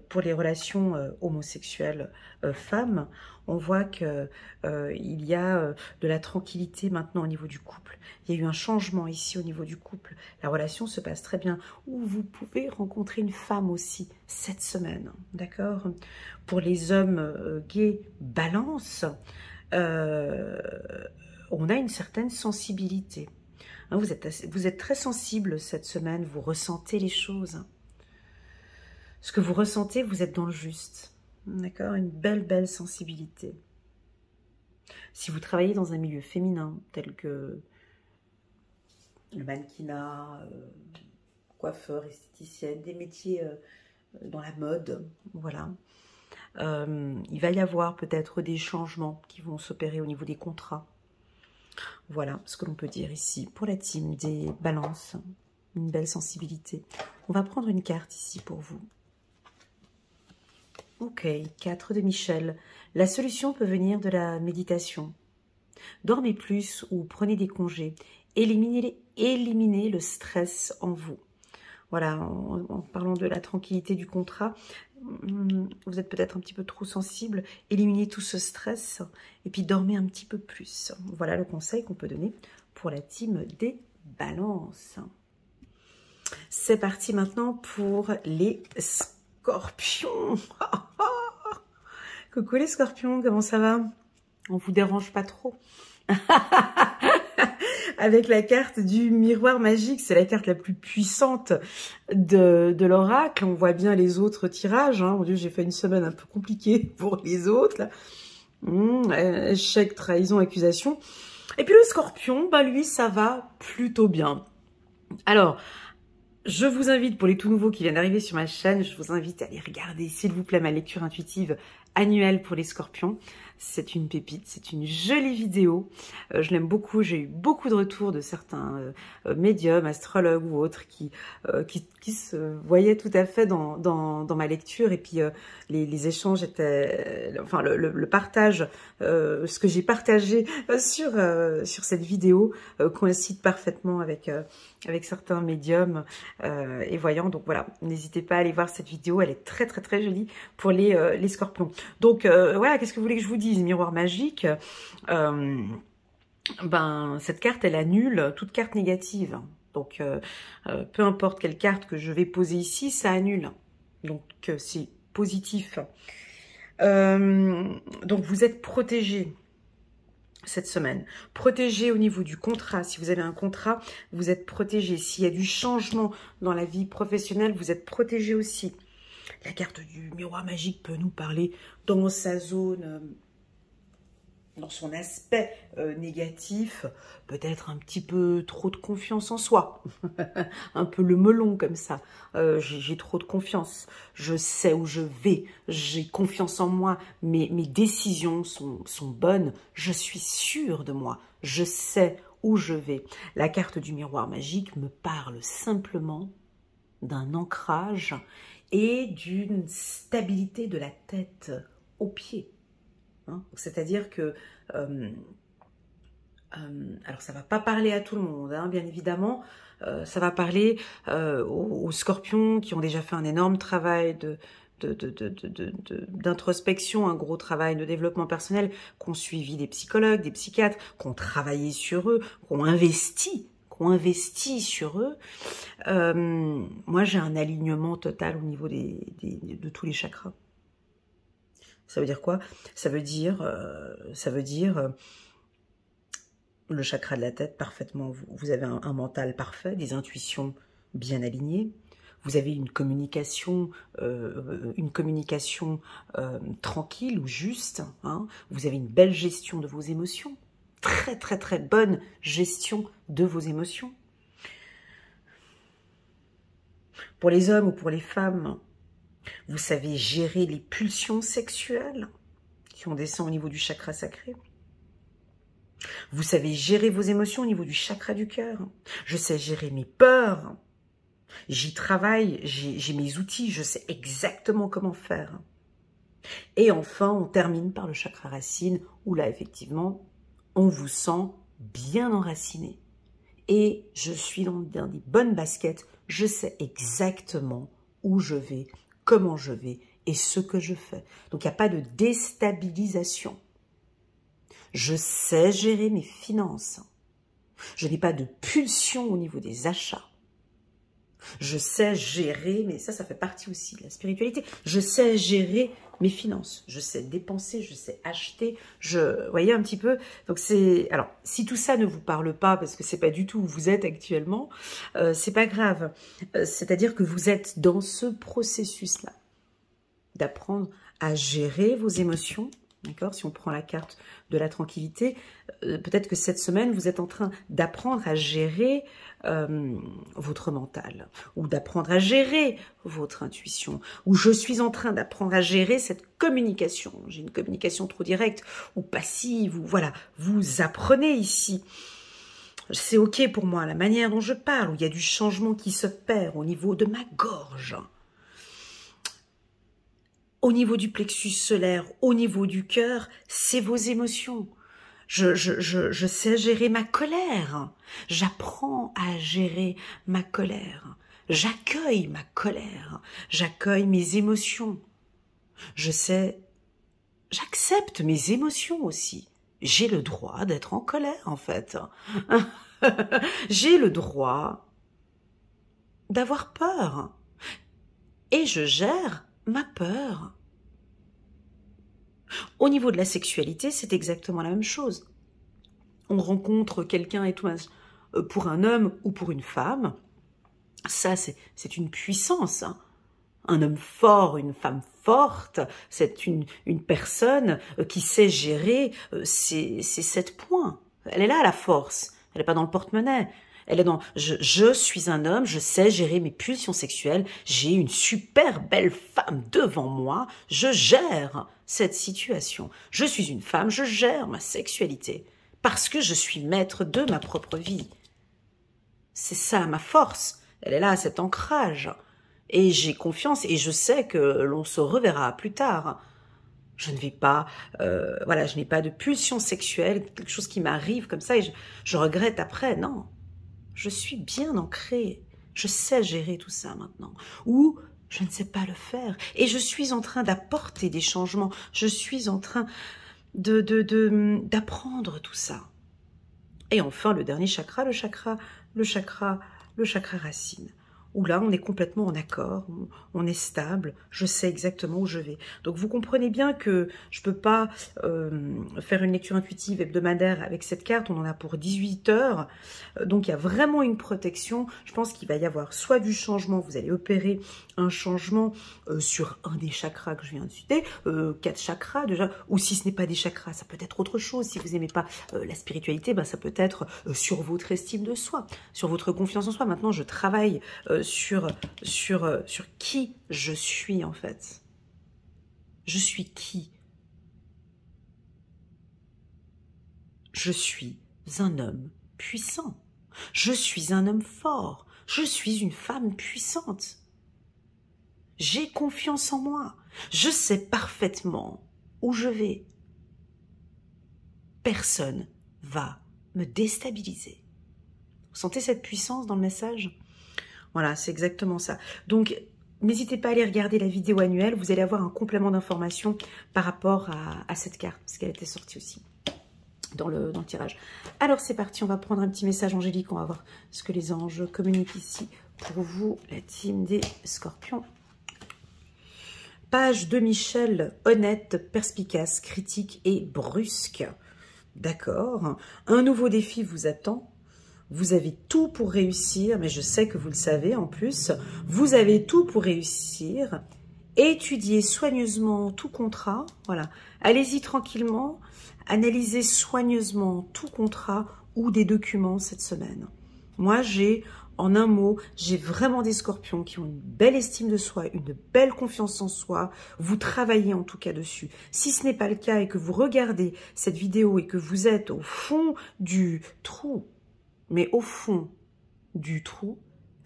pour les relations homosexuelles femmes, on voit que il y a de la tranquillité maintenant au niveau du couple. Il y a eu un changement ici au niveau du couple. La relation se passe très bien. Ou vous pouvez rencontrer une femme aussi cette semaine, d'accord? Pour les hommes gays, balance, on a une certaine sensibilité. Hein, vous êtes très sensible cette semaine, vous ressentez les choses. Ce que vous ressentez, vous êtes dans le juste. D'accord? Une belle sensibilité. Si vous travaillez dans un milieu féminin, tel que le mannequinat, coiffeur, esthéticienne, des métiers dans la mode, voilà. Il va y avoir peut-être des changements qui vont s'opérer au niveau des contrats. Voilà ce que l'on peut dire ici pour la team des balances. Une belle sensibilité. On va prendre une carte ici pour vous. Ok, 4 de Michel. La solution peut venir de la méditation. Dormez plus ou prenez des congés. Éliminez le stress en vous. Voilà, en parlant de la tranquillité du contrat, vous êtes peut-être un petit peu trop sensible. Éliminez tout ce stress et puis dormez un petit peu plus. Voilà le conseil qu'on peut donner pour la team des balances. C'est parti maintenant pour les scorpions. Coucou les scorpions, comment ça va? On vous dérange pas trop? Avec la carte du miroir magique, c'est la carte la plus puissante de l'oracle. On voit bien les autres tirages. Hein. Mon Dieu, j'ai fait une semaine un peu compliquée pour les autres. Là. Échec, trahison, accusation. Et puis le scorpion, bah lui, ça va plutôt bien. Alors, je vous invite, pour les tout nouveaux qui viennent d'arriver sur ma chaîne, je vous invite à aller regarder, s'il vous plaît, ma lecture intuitive annuelle pour les scorpions. C'est une pépite, c'est une jolie vidéo. Je l'aime beaucoup, j'ai eu beaucoup de retours de certains médiums, astrologues ou autres qui se voyaient tout à fait dans ma lecture. Et puis les échanges étaient... Enfin, le partage, ce que j'ai partagé sur cette vidéo coïncide parfaitement avec certains médiums et voyants. Donc voilà, n'hésitez pas à aller voir cette vidéo, elle est très jolie pour les scorpions. Donc voilà, qu'est-ce que vous voulez que je vous dise? Miroir magique, cette carte, elle annule toute carte négative. Donc, peu importe quelle carte que je vais poser ici, ça annule. Donc, c'est positif. Donc, vous êtes protégé cette semaine. Protégé au niveau du contrat. Si vous avez un contrat, vous êtes protégé. S'il y a du changement dans la vie professionnelle, vous êtes protégé aussi. La carte du miroir magique peut nous parler dans sa zone dans son aspect négatif, peut-être un petit peu trop de confiance en soi, un peu le melon comme ça, j'ai trop de confiance, je sais où je vais, j'ai confiance en moi, mes décisions sont bonnes, je suis sûre de moi, je sais où je vais. La carte du miroir magique me parle simplement d'un ancrage et d'une stabilité de la tête aux pieds. Hein, c'est-à-dire que, alors ça ne va pas parler à tout le monde, hein, bien évidemment, ça va parler aux scorpions qui ont déjà fait un énorme travail d'introspection, un gros travail de développement personnel, qui ont suivi des psychologues, des psychiatres, qui ont travaillé sur eux, qui ont investi sur eux. Moi, j'ai un alignement total au niveau de tous les chakras. Ça veut dire quoi? Ça veut dire le chakra de la tête parfaitement. Vous avez un mental parfait, des intuitions bien alignées. Vous avez une communication tranquille ou juste. Hein. Vous avez une belle gestion de vos émotions. Très, très, très bonne gestion de vos émotions. Pour les hommes ou pour les femmes, vous savez gérer les pulsions sexuelles qui ont descend au niveau du chakra sacré. Vous savez gérer vos émotions au niveau du chakra du cœur. Je sais gérer mes peurs. J'y travaille, j'ai mes outils, je sais exactement comment faire. Et enfin, on termine par le chakra racine, où là, effectivement, on vous sent bien enraciné. Et je suis dans des bonnes baskets, je sais exactement où je vais, comment je vais et ce que je fais. Donc, il n'y a pas de déstabilisation. Je sais gérer mes finances. Je n'ai pas de pulsion au niveau des achats. Je sais gérer, mais ça fait partie aussi de la spiritualité. Je sais gérer mes finances. Je sais dépenser, je sais acheter. Vous voyez un petit peu. Donc c'est, alors, si tout ça ne vous parle pas, parce que c'est pas du tout où vous êtes actuellement, c'est pas grave. C'est-à-dire que vous êtes dans ce processus-là d'apprendre à gérer vos émotions. D'accord? Si on prend la carte de la tranquillité, peut-être que cette semaine, vous êtes en train d'apprendre à gérer votre mental, ou d'apprendre à gérer votre intuition, ou je suis en train d'apprendre à gérer cette communication. J'ai une communication trop directe ou passive, ou voilà, vous apprenez ici. C'est ok pour moi, la manière dont je parle, où il y a du changement qui s'opère au niveau de ma gorge. Au niveau du plexus solaire, au niveau du cœur, c'est vos émotions. Je sais gérer ma colère. J'apprends à gérer ma colère. J'accueille ma colère. J'accueille mes émotions. J'accepte mes émotions aussi. J'ai le droit d'être en colère, en fait. J'ai le droit d'avoir peur. Et je gère ma peur. Au niveau de la sexualité, c'est exactement la même chose. On rencontre quelqu'un et tout, pour un homme ou pour une femme, ça c'est une puissance. Hein. Un homme fort, une femme forte, c'est une personne qui sait gérer ses 7 points. Elle est là, la force. Elle n'est pas dans le porte-monnaie. Elle est dans je suis un homme, je sais gérer mes pulsions sexuelles, j'ai une super belle femme devant moi, je gère cette situation. Je suis une femme, je gère ma sexualité parce que je suis maître de ma propre vie. C'est ça ma force, elle est là, cet ancrage. Et j'ai confiance et je sais que l'on se reverra plus tard. Je ne vais pas, voilà, je n'ai pas de pulsion sexuelle, quelque chose qui m'arrive comme ça et je regrette après, non. Je suis bien ancrée, je sais gérer tout ça maintenant. Ou je ne sais pas le faire et je suis en train d'apporter des changements. Je suis en train d'apprendre tout ça. Et enfin, le dernier chakra, le chakra racine, où là, on est complètement en accord, on est stable, je sais exactement où je vais. Donc, vous comprenez bien que je ne peux pas faire une lecture intuitive hebdomadaire avec cette carte, on en a pour 18 heures. Donc, il y a vraiment une protection. Je pense qu'il va y avoir soit du changement, vous allez opérer un changement sur un des chakras que je viens de citer, 4 chakras déjà, ou si ce n'est pas des chakras, ça peut être autre chose. Si vous n'aimez pas la spiritualité, ben, ça peut être sur votre estime de soi, sur votre confiance en soi. Maintenant, je travaille sur qui je suis en fait. Je suis qui? Je suis un homme puissant. Je suis un homme fort. Je suis une femme puissante. J'ai confiance en moi. Je sais parfaitement où je vais. Personne va me déstabiliser. Vous sentez cette puissance dans le message? Voilà, c'est exactement ça. Donc, n'hésitez pas à aller regarder la vidéo annuelle. Vous allez avoir un complément d'information par rapport à cette carte, parce qu'elle était sortie aussi dans le tirage. Alors, c'est parti. On va prendre un petit message angélique. On va voir ce que les anges communiquent ici pour vous, la team des scorpions. Page de Michel, honnête, perspicace, critique et brusque. D'accord. Un nouveau défi vous attend. Vous avez tout pour réussir, mais je sais que vous le savez en plus. Vous avez tout pour réussir. Étudiez soigneusement tout contrat. Voilà. Allez-y tranquillement. Analysez soigneusement tout contrat ou des documents cette semaine. Moi, en un mot, j'ai vraiment des scorpions qui ont une belle estime de soi, une belle confiance en soi. Vous travaillez en tout cas dessus. Si ce n'est pas le cas et que vous regardez cette vidéo et que vous êtes au fond du trou, mais au fond du trou,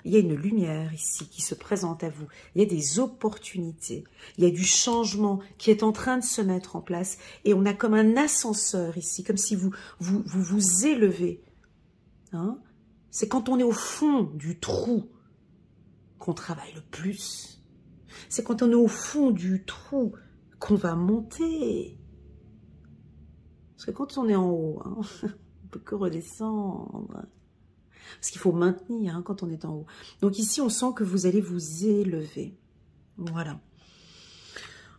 il y a une lumière ici qui se présente à vous. Il y a des opportunités. Il y a du changement qui est en train de se mettre en place. Et on a comme un ascenseur ici, comme si vous élevez. Hein? C'est quand on est au fond du trou qu'on travaille le plus. C'est quand on est au fond du trou qu'on va monter. Parce que quand on est en haut, hein, on peut que redescendre. Parce qu'il faut maintenir hein, quand on est en haut. Donc ici, on sent que vous allez vous élever. Voilà.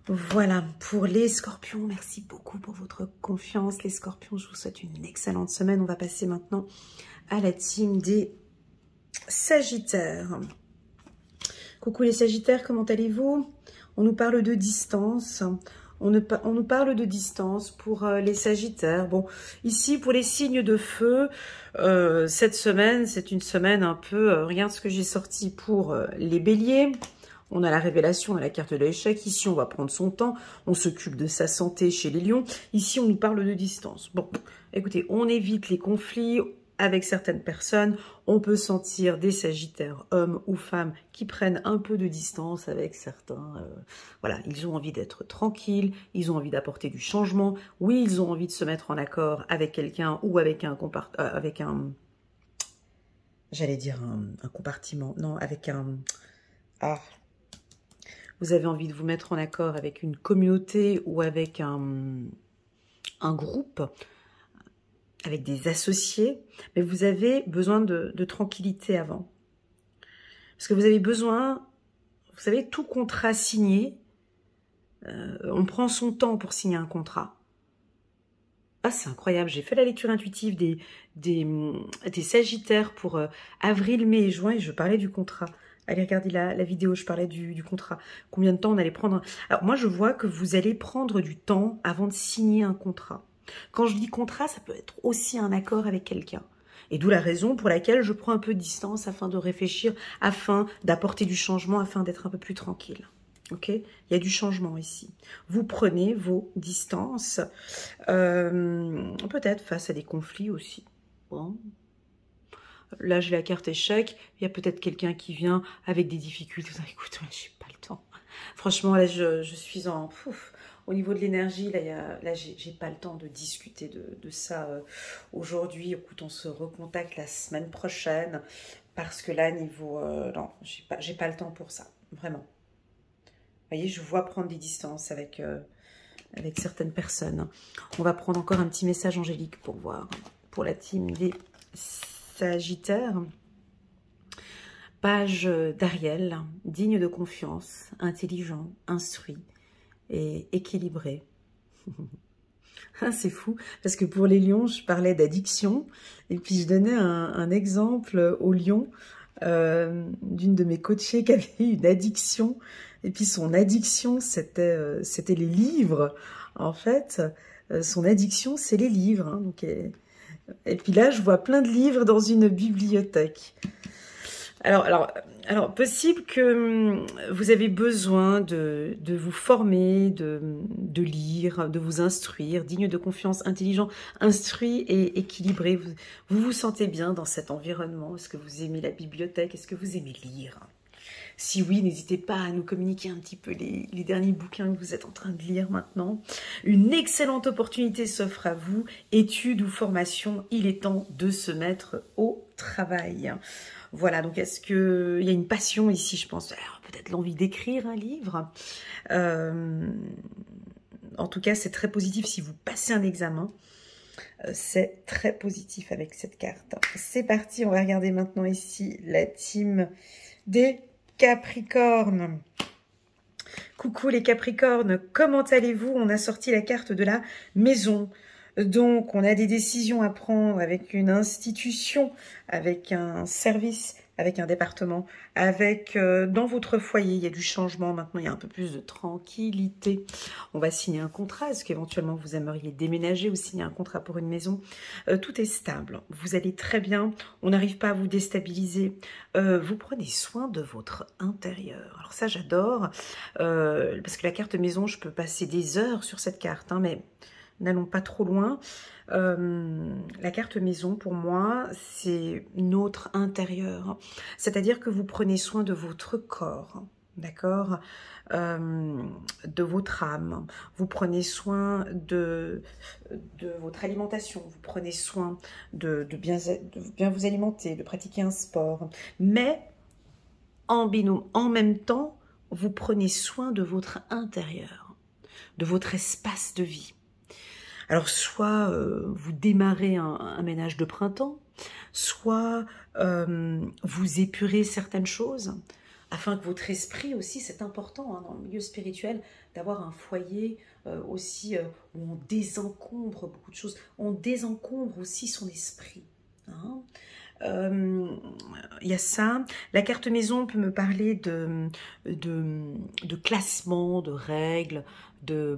Voilà, pour les scorpions, merci beaucoup pour votre confiance. Les scorpions, je vous souhaite une excellente semaine. On va passer maintenant à la team des sagittaires. Coucou les sagittaires, comment allez-vous? On nous parle de distance. On nous parle de distance pour les sagittaires. Bon, ici, pour les signes de feu, cette semaine, c'est une semaine un peu... regarde ce que j'ai sorti pour les béliers. On a la révélation, on a la carte de l'échec. Ici, on va prendre son temps. On s'occupe de sa santé chez les lions. Ici, on nous parle de distance. Bon, écoutez, on évite les conflits avec certaines personnes. On peut sentir des sagittaires, hommes ou femmes, qui prennent un peu de distance avec certains. Voilà, ils ont envie d'être tranquilles. Ils ont envie d'apporter du changement. Oui, ils ont envie de se mettre en accord avec quelqu'un ou avec un j'allais dire un compartiment. Non, avec un... Ah... Vous avez envie de vous mettre en accord avec une communauté ou avec un groupe, avec des associés, mais vous avez besoin de tranquillité avant. Parce que vous avez besoin, vous savez, tout contrat signé, on prend son temps pour signer un contrat. Ah, c'est incroyable, j'ai fait la lecture intuitive des sagittaires pour avril, mai et juin et je parlais du contrat. Allez regarder la vidéo, je parlais du contrat. Combien de temps on allait prendre? Alors moi, je vois que vous allez prendre du temps avant de signer un contrat. Quand je dis contrat, ça peut être aussi un accord avec quelqu'un. Et d'où la raison pour laquelle je prends un peu de distance afin de réfléchir, afin d'apporter du changement, afin d'être un peu plus tranquille. Ok? Il y a du changement ici. Vous prenez vos distances, peut-être face à des conflits aussi. Bon. Là, j'ai la carte échec. Il y a peut-être quelqu'un qui vient avec des difficultés. Écoute, j'ai pas le temps. Franchement, là, je suis en... au niveau de l'énergie, là, j'ai pas le temps de discuter de ça aujourd'hui. Écoute, on se recontacte la semaine prochaine. Parce que là, niveau... non, j'ai pas le temps pour ça. Vraiment. Vous voyez, je vois prendre des distances avec certaines personnes. On va prendre encore un petit message angélique pour voir. Pour la team des... Sagittaire, Page d'Ariel, digne de confiance, intelligent, instruit et équilibré. C'est fou, parce que pour les lions, je parlais d'addiction, et puis je donnais un exemple aux lions d'une de mes coachées qui avait une addiction, et puis son addiction, c'était les livres. En fait, son addiction, c'est les livres. Hein, donc, et puis là, je vois plein de livres dans une bibliothèque. Alors, possible que vous avez besoin de vous former, de lire, de vous instruire, digne de confiance, intelligent, instruit et équilibré. Vous vous sentez bien dans cet environnement? Est-ce que vous aimez la bibliothèque? Est-ce que vous aimez lire? Si oui, n'hésitez pas à nous communiquer un petit peu les derniers bouquins que vous êtes en train de lire maintenant. Une excellente opportunité s'offre à vous. Études ou formation, il est temps de se mettre au travail. Voilà, donc est-ce qu'il y a une passion ici, je pense, peut-être l'envie d'écrire un livre. En tout cas, c'est très positif si vous passez un examen. C'est très positif avec cette carte. C'est parti, on va regarder maintenant ici la team des Capricornes. Coucou les Capricornes, comment allez-vous? On a sorti la carte de la maison. Donc, on a des décisions à prendre avec une institution, avec un service, avec un département, avec dans votre foyer, il y a du changement. Maintenant, il y a un peu plus de tranquillité. On va signer un contrat. Est-ce qu'éventuellement, vous aimeriez déménager ou signer un contrat pour une maison? Tout est stable. Vous allez très bien. On n'arrive pas à vous déstabiliser. Vous prenez soin de votre intérieur. Alors ça, j'adore. Parce que la carte maison, je peux passer des heures sur cette carte, hein, mais... n'allons pas trop loin. La carte maison, pour moi, c'est notre intérieur. C'est-à-dire que vous prenez soin de votre corps, d'accord, de votre âme. Vous prenez soin de votre alimentation. Vous prenez soin de bien vous alimenter, de pratiquer un sport. Mais en binôme, en même temps, vous prenez soin de votre intérieur, de votre espace de vie. Alors, soit vous démarrez un ménage de printemps, soit vous épurez certaines choses, afin que votre esprit aussi, c'est important hein, dans le milieu spirituel, d'avoir un foyer aussi où on désencombre beaucoup de choses. On désencombre aussi son esprit. Hein. Y a ça. La carte maison peut me parler de classement, de règles, de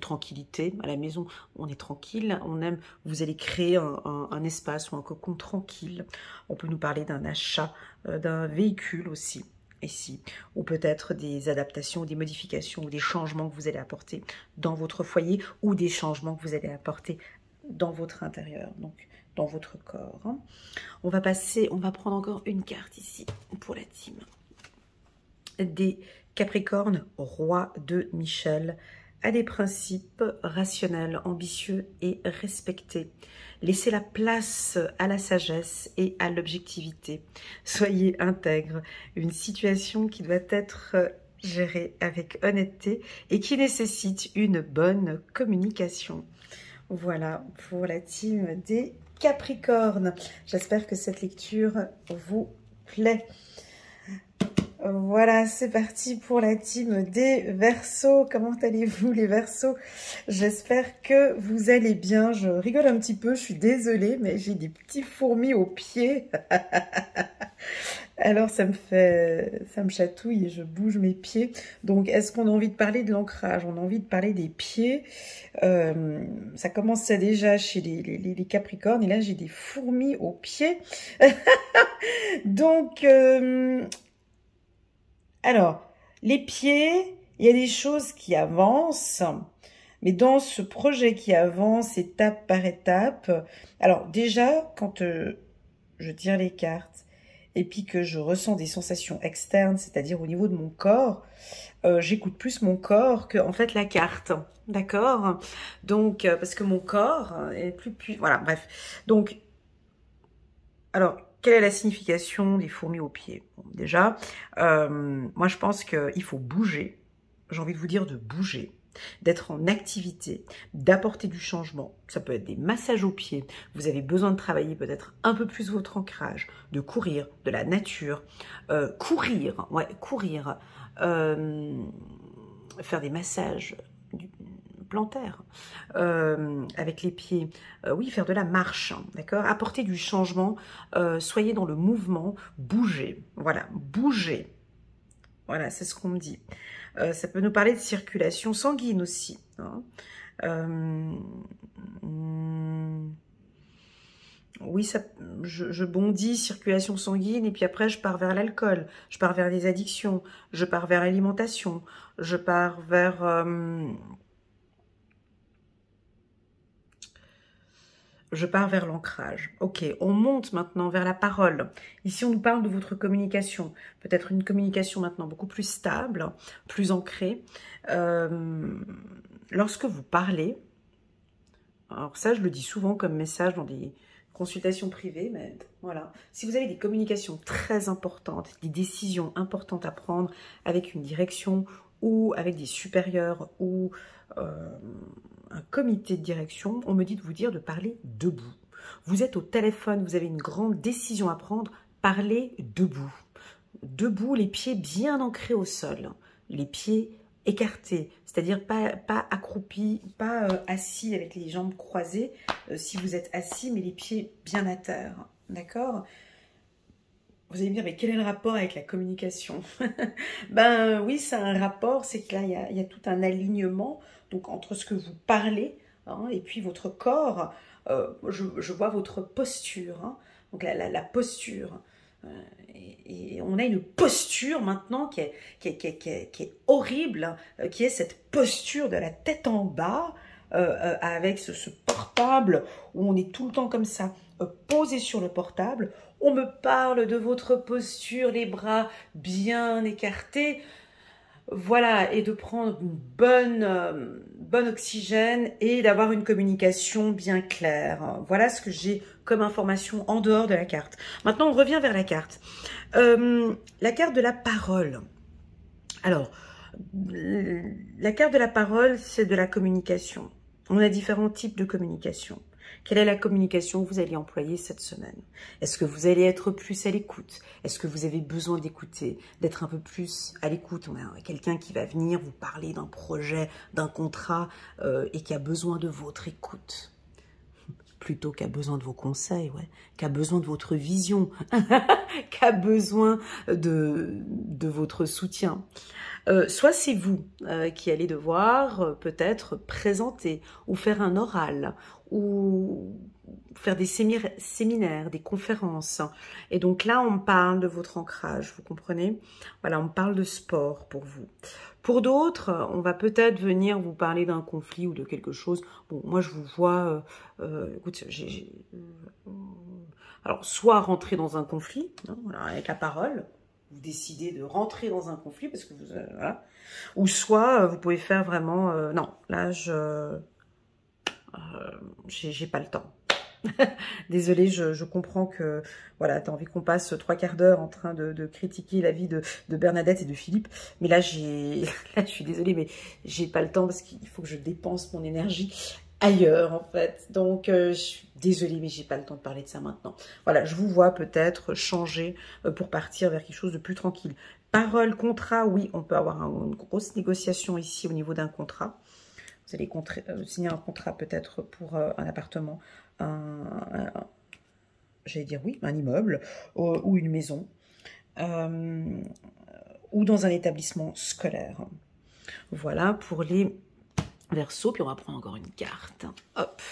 tranquillité. À la maison, on est tranquille, on aime, vous allez créer un espace ou un cocon tranquille. On peut nous parler d'un achat, d'un véhicule aussi, ici, ou peut-être des adaptations, des modifications, ou des changements que vous allez apporter dans votre foyer, ou des changements que vous allez apporter dans votre intérieur, donc dans votre corps. On va prendre encore une carte ici, pour la team des Capricorne, roi de Michel, a des principes rationnels, ambitieux et respectés. Laissez la place à la sagesse et à l'objectivité. Soyez intègre. Une situation qui doit être gérée avec honnêteté et qui nécessite une bonne communication. Voilà pour la team des Capricornes. J'espère que cette lecture vous plaît. Voilà, c'est parti pour la team des Verseaux. Comment allez-vous les Verseaux? J'espère que vous allez bien. Je rigole un petit peu, je suis désolée, mais j'ai des petits fourmis aux pieds. Alors ça me chatouille et je bouge mes pieds. Donc est-ce qu'on a envie de parler de l'ancrage? On a envie de parler des pieds. Ça commence déjà chez les Capricornes et là j'ai des fourmis aux pieds. Donc... alors, les pieds, il y a des choses qui avancent, mais dans ce projet qui avance étape par étape, alors déjà, quand je tire les cartes et puis que je ressens des sensations externes, c'est-à-dire au niveau de mon corps, j'écoute plus mon corps que en fait la carte, d'accord? Donc, parce que mon corps est plus... Voilà, bref. Donc, alors... quelle est la signification des fourmis aux pieds? Bon, déjà, moi je pense qu'il faut bouger. J'ai envie de vous dire de bouger. d'être en activité, d'apporter du changement. Ça peut être des massages aux pieds. Vous avez besoin de travailler peut-être un peu plus votre ancrage, de courir, de la nature, courir, faire des massages plantaires avec les pieds, oui, faire de la marche, d'accord, apporter du changement, soyez dans le mouvement, bougez, voilà, bougez. Voilà, c'est ce qu'on me dit. Ça peut nous parler de circulation sanguine aussi. Hein. Oui, ça, je bondis, circulation sanguine, et puis après je pars vers l'alcool, je pars vers les addictions, je pars vers l'alimentation, je pars vers... je pars vers l'ancrage. Ok, on monte maintenant vers la parole. Ici, on nous parle de votre communication. Peut-être une communication maintenant beaucoup plus stable, plus ancrée. Lorsque vous parlez, alors ça, je le dis souvent comme message dans des consultations privées, mais voilà. Si vous avez des communications très importantes, des décisions importantes à prendre avec une direction ou avec des supérieurs ou... un comité de direction, on me dit de vous dire de parler debout. Vous êtes au téléphone, vous avez une grande décision à prendre, parlez debout. Debout, les pieds bien ancrés au sol, les pieds écartés, c'est-à-dire pas accroupis, pas assis avec les jambes croisées, si vous êtes assis, mais les pieds bien à terre, d'accord ? Vous allez me dire, mais quel est le rapport avec la communication? Ben oui, c'est un rapport, c'est que là, il y a tout un alignement donc, entre ce que vous parlez hein, et puis votre corps. Je vois votre posture, hein, donc la posture. Et on a une posture maintenant qui est horrible, qui est cette posture de la tête en bas, avec ce portable où on est tout le temps comme ça, posé sur le portable. On me parle de votre posture, les bras bien écartés. Voilà, et de prendre une bonne oxygène et d'avoir une communication bien claire. Voilà ce que j'ai comme information en dehors de la carte. Maintenant, on revient vers la carte. La carte de la parole. Alors, la carte de la parole, c'est de la communication. On a différents types de communication. Quelle est la communication que vous allez employer cette semaine? Est-ce que vous allez être plus à l'écoute? Est-ce que vous avez besoin d'écouter, d'être un peu plus à l'écoute? On a quelqu'un qui va venir vous parler d'un projet, d'un contrat et qui a besoin de votre écoute. Plutôt qu'à besoin de vos conseils, ouais, qu'à besoin de votre vision, qu'à besoin de votre soutien. Soit c'est vous qui allez devoir peut-être présenter ou faire un oral ou faire des séminaires, des conférences. Et donc là, on parle de votre ancrage, vous comprenez? Voilà, on parle de sport pour vous. Pour d'autres, on va peut-être venir vous parler d'un conflit ou de quelque chose. Bon, moi, je vous vois... écoute, alors, soit rentrer dans un conflit, hein, voilà, avec la parole. Vous décidez de rentrer dans un conflit parce que vous... voilà. Ou soit, vous pouvez faire vraiment... non, là, j'ai pas le temps. Désolée, je comprends que voilà, tu as envie qu'on passe 3/4 d'heure en train de critiquer la vie de Bernadette et de Philippe. Mais là, là, je suis désolée, mais j'ai pas le temps parce qu'il faut que je dépense mon énergie ailleurs, en fait. Donc, je suis désolée, mais j'ai pas le temps de parler de ça maintenant. Voilà, je vous vois peut-être changer pour partir vers quelque chose de plus tranquille. Parole, contrat, oui, on peut avoir une grosse négociation ici au niveau d'un contrat. Vous allez signer un contrat peut-être pour un appartement, j'allais dire oui, un immeuble ou une maison ou dans un établissement scolaire. Voilà pour les Verseaux, puis on va prendre encore une carte. Hop,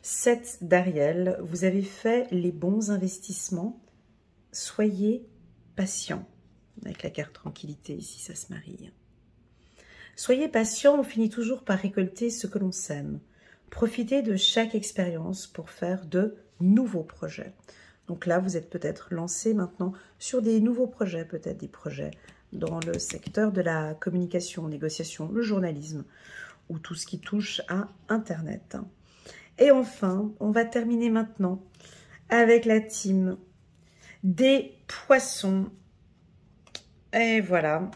7 d'Ariel, vous avez fait les bons investissements, soyez patient. Avec la carte tranquillité ici, ça se marie. Soyez patient, on finit toujours par récolter ce que l'on sème. Profitez de chaque expérience pour faire de nouveaux projets. Donc là, vous êtes peut-être lancé maintenant sur des nouveaux projets, peut-être des projets dans le secteur de la communication, négociation, le journalisme ou tout ce qui touche à Internet. Et enfin, on va terminer maintenant avec la team des poissons. Et voilà.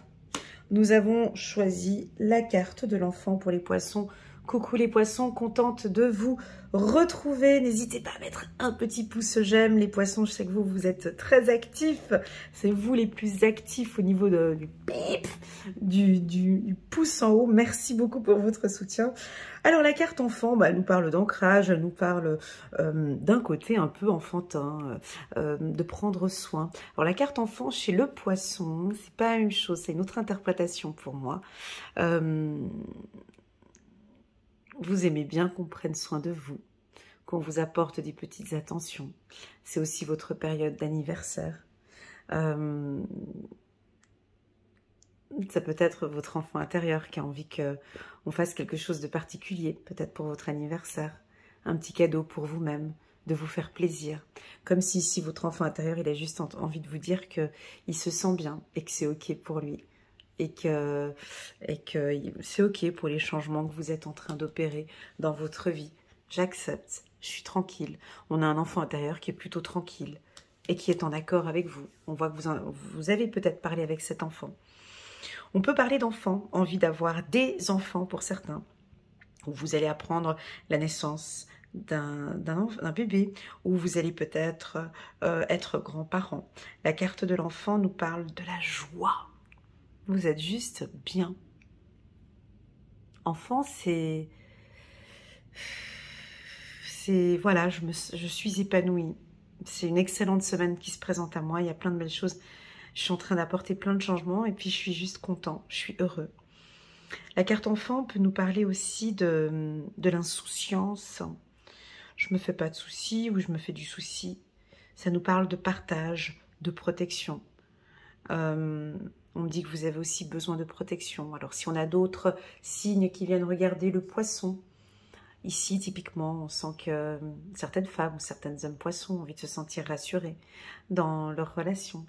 nous avons choisi la carte de l'enfant pour les poissons. Coucou les poissons, contente de vous retrouver. N'hésitez pas à mettre un petit pouce j'aime. Les poissons, je sais que vous êtes très actifs. C'est vous les plus actifs au niveau du bip, du pouce en haut. Merci beaucoup pour votre soutien. Alors la carte enfant, elle nous parle d'ancrage, elle nous parle d'un côté un peu enfantin, de prendre soin. Alors la carte enfant chez le poisson, c'est pas la même chose, c'est une autre interprétation pour moi. Vous aimez bien qu'on prenne soin de vous, qu'on vous apporte des petites attentions. C'est aussi votre période d'anniversaire. Ça peut être votre enfant intérieur qui a envie qu'on fasse quelque chose de particulier, peut-être pour votre anniversaire. Un petit cadeau pour vous-même, de vous faire plaisir. Comme si votre enfant intérieur, il a juste envie de vous dire qu'il se sent bien et que c'est OK pour lui. Et que c'est OK pour les changements que vous êtes en train d'opérer dans votre vie. J'accepte, je suis tranquille. On a un enfant intérieur qui est plutôt tranquille et qui est en accord avec vous. On voit que vous avez peut-être parlé avec cet enfant. On peut parler d'enfants, envie d'avoir des enfants pour certains, où vous allez apprendre la naissance d'un bébé, où vous allez peut-être être grands-parents. La carte de l'enfant nous parle de la joie. Vous êtes juste bien. Enfant, c'est voilà, je suis épanouie. C'est une excellente semaine qui se présente à moi. Il y a plein de belles choses. Je suis en train d'apporter plein de changements et puis je suis juste content. Je suis heureux. La carte enfant peut nous parler aussi de l'insouciance. Je me fais pas de soucis ou je me fais du souci. Ça nous parle de partage, de protection. On me dit que vous avez aussi besoin de protection. Alors, si on a d'autres signes qui viennent regarder le poisson, ici, typiquement, on sent que certaines femmes ou certains hommes poissons ont envie de se sentir rassurés dans leur relation.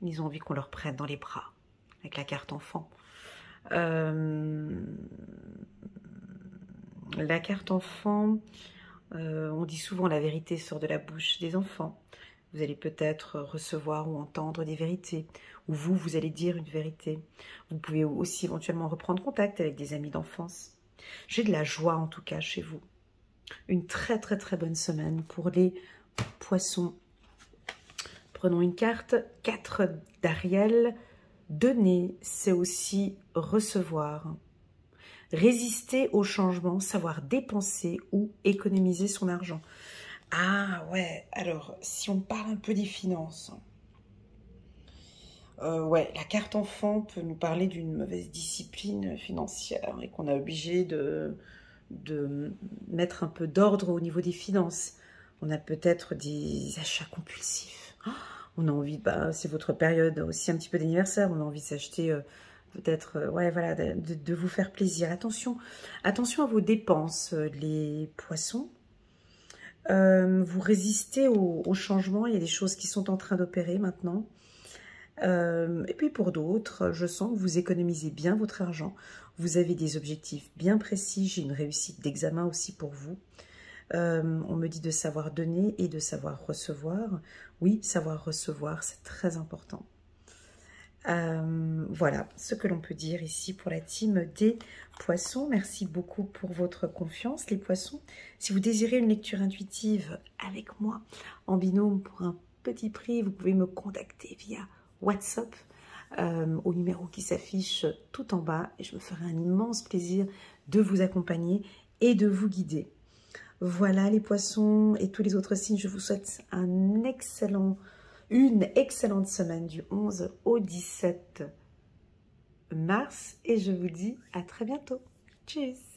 Ils ont envie qu'on leur prenne dans les bras, avec la carte enfant. La carte enfant, on dit souvent la vérité sort de la bouche des enfants. Vous allez peut-être recevoir ou entendre des vérités, ou vous allez dire une vérité. Vous pouvez aussi éventuellement reprendre contact avec des amis d'enfance. J'ai de la joie en tout cas chez vous. Une très très très bonne semaine pour les poissons. Prenons une carte, 4 d'Ariel. Donner, c'est aussi recevoir. Résister au changement, savoir dépenser ou économiser son argent. Ah ouais, alors si on parle un peu des finances, ouais, la carte enfant peut nous parler d'une mauvaise discipline financière et qu'on est obligé de mettre un peu d'ordre au niveau des finances. On a peut-être des achats compulsifs. On a envie, c'est votre période aussi un petit peu d'anniversaire, on a envie de s'acheter peut-être, ouais voilà, de vous faire plaisir. Attention à vos dépenses, les poissons. Vous résistez au changement, il y a des choses qui sont en train d'opérer maintenant. Et puis pour d'autres, je sens que vous économisez bien votre argent. Vous avez des objectifs bien précis. J'ai une réussite d'examen aussi pour vous. On me dit de savoir donner et de savoir recevoir. Oui, savoir recevoir, c'est très important. Voilà ce que l'on peut dire ici pour la team des poissons. Merci beaucoup pour votre confiance, les poissons. Si vous désirez une lecture intuitive avec moi en binôme pour un petit prix, vous pouvez me contacter via WhatsApp au numéro qui s'affiche tout en bas et je me ferai un immense plaisir de vous accompagner et de vous guider. Voilà les poissons et tous les autres signes, je vous souhaite une excellente semaine du 11 au 17 mars et je vous dis à très bientôt. Tchuss!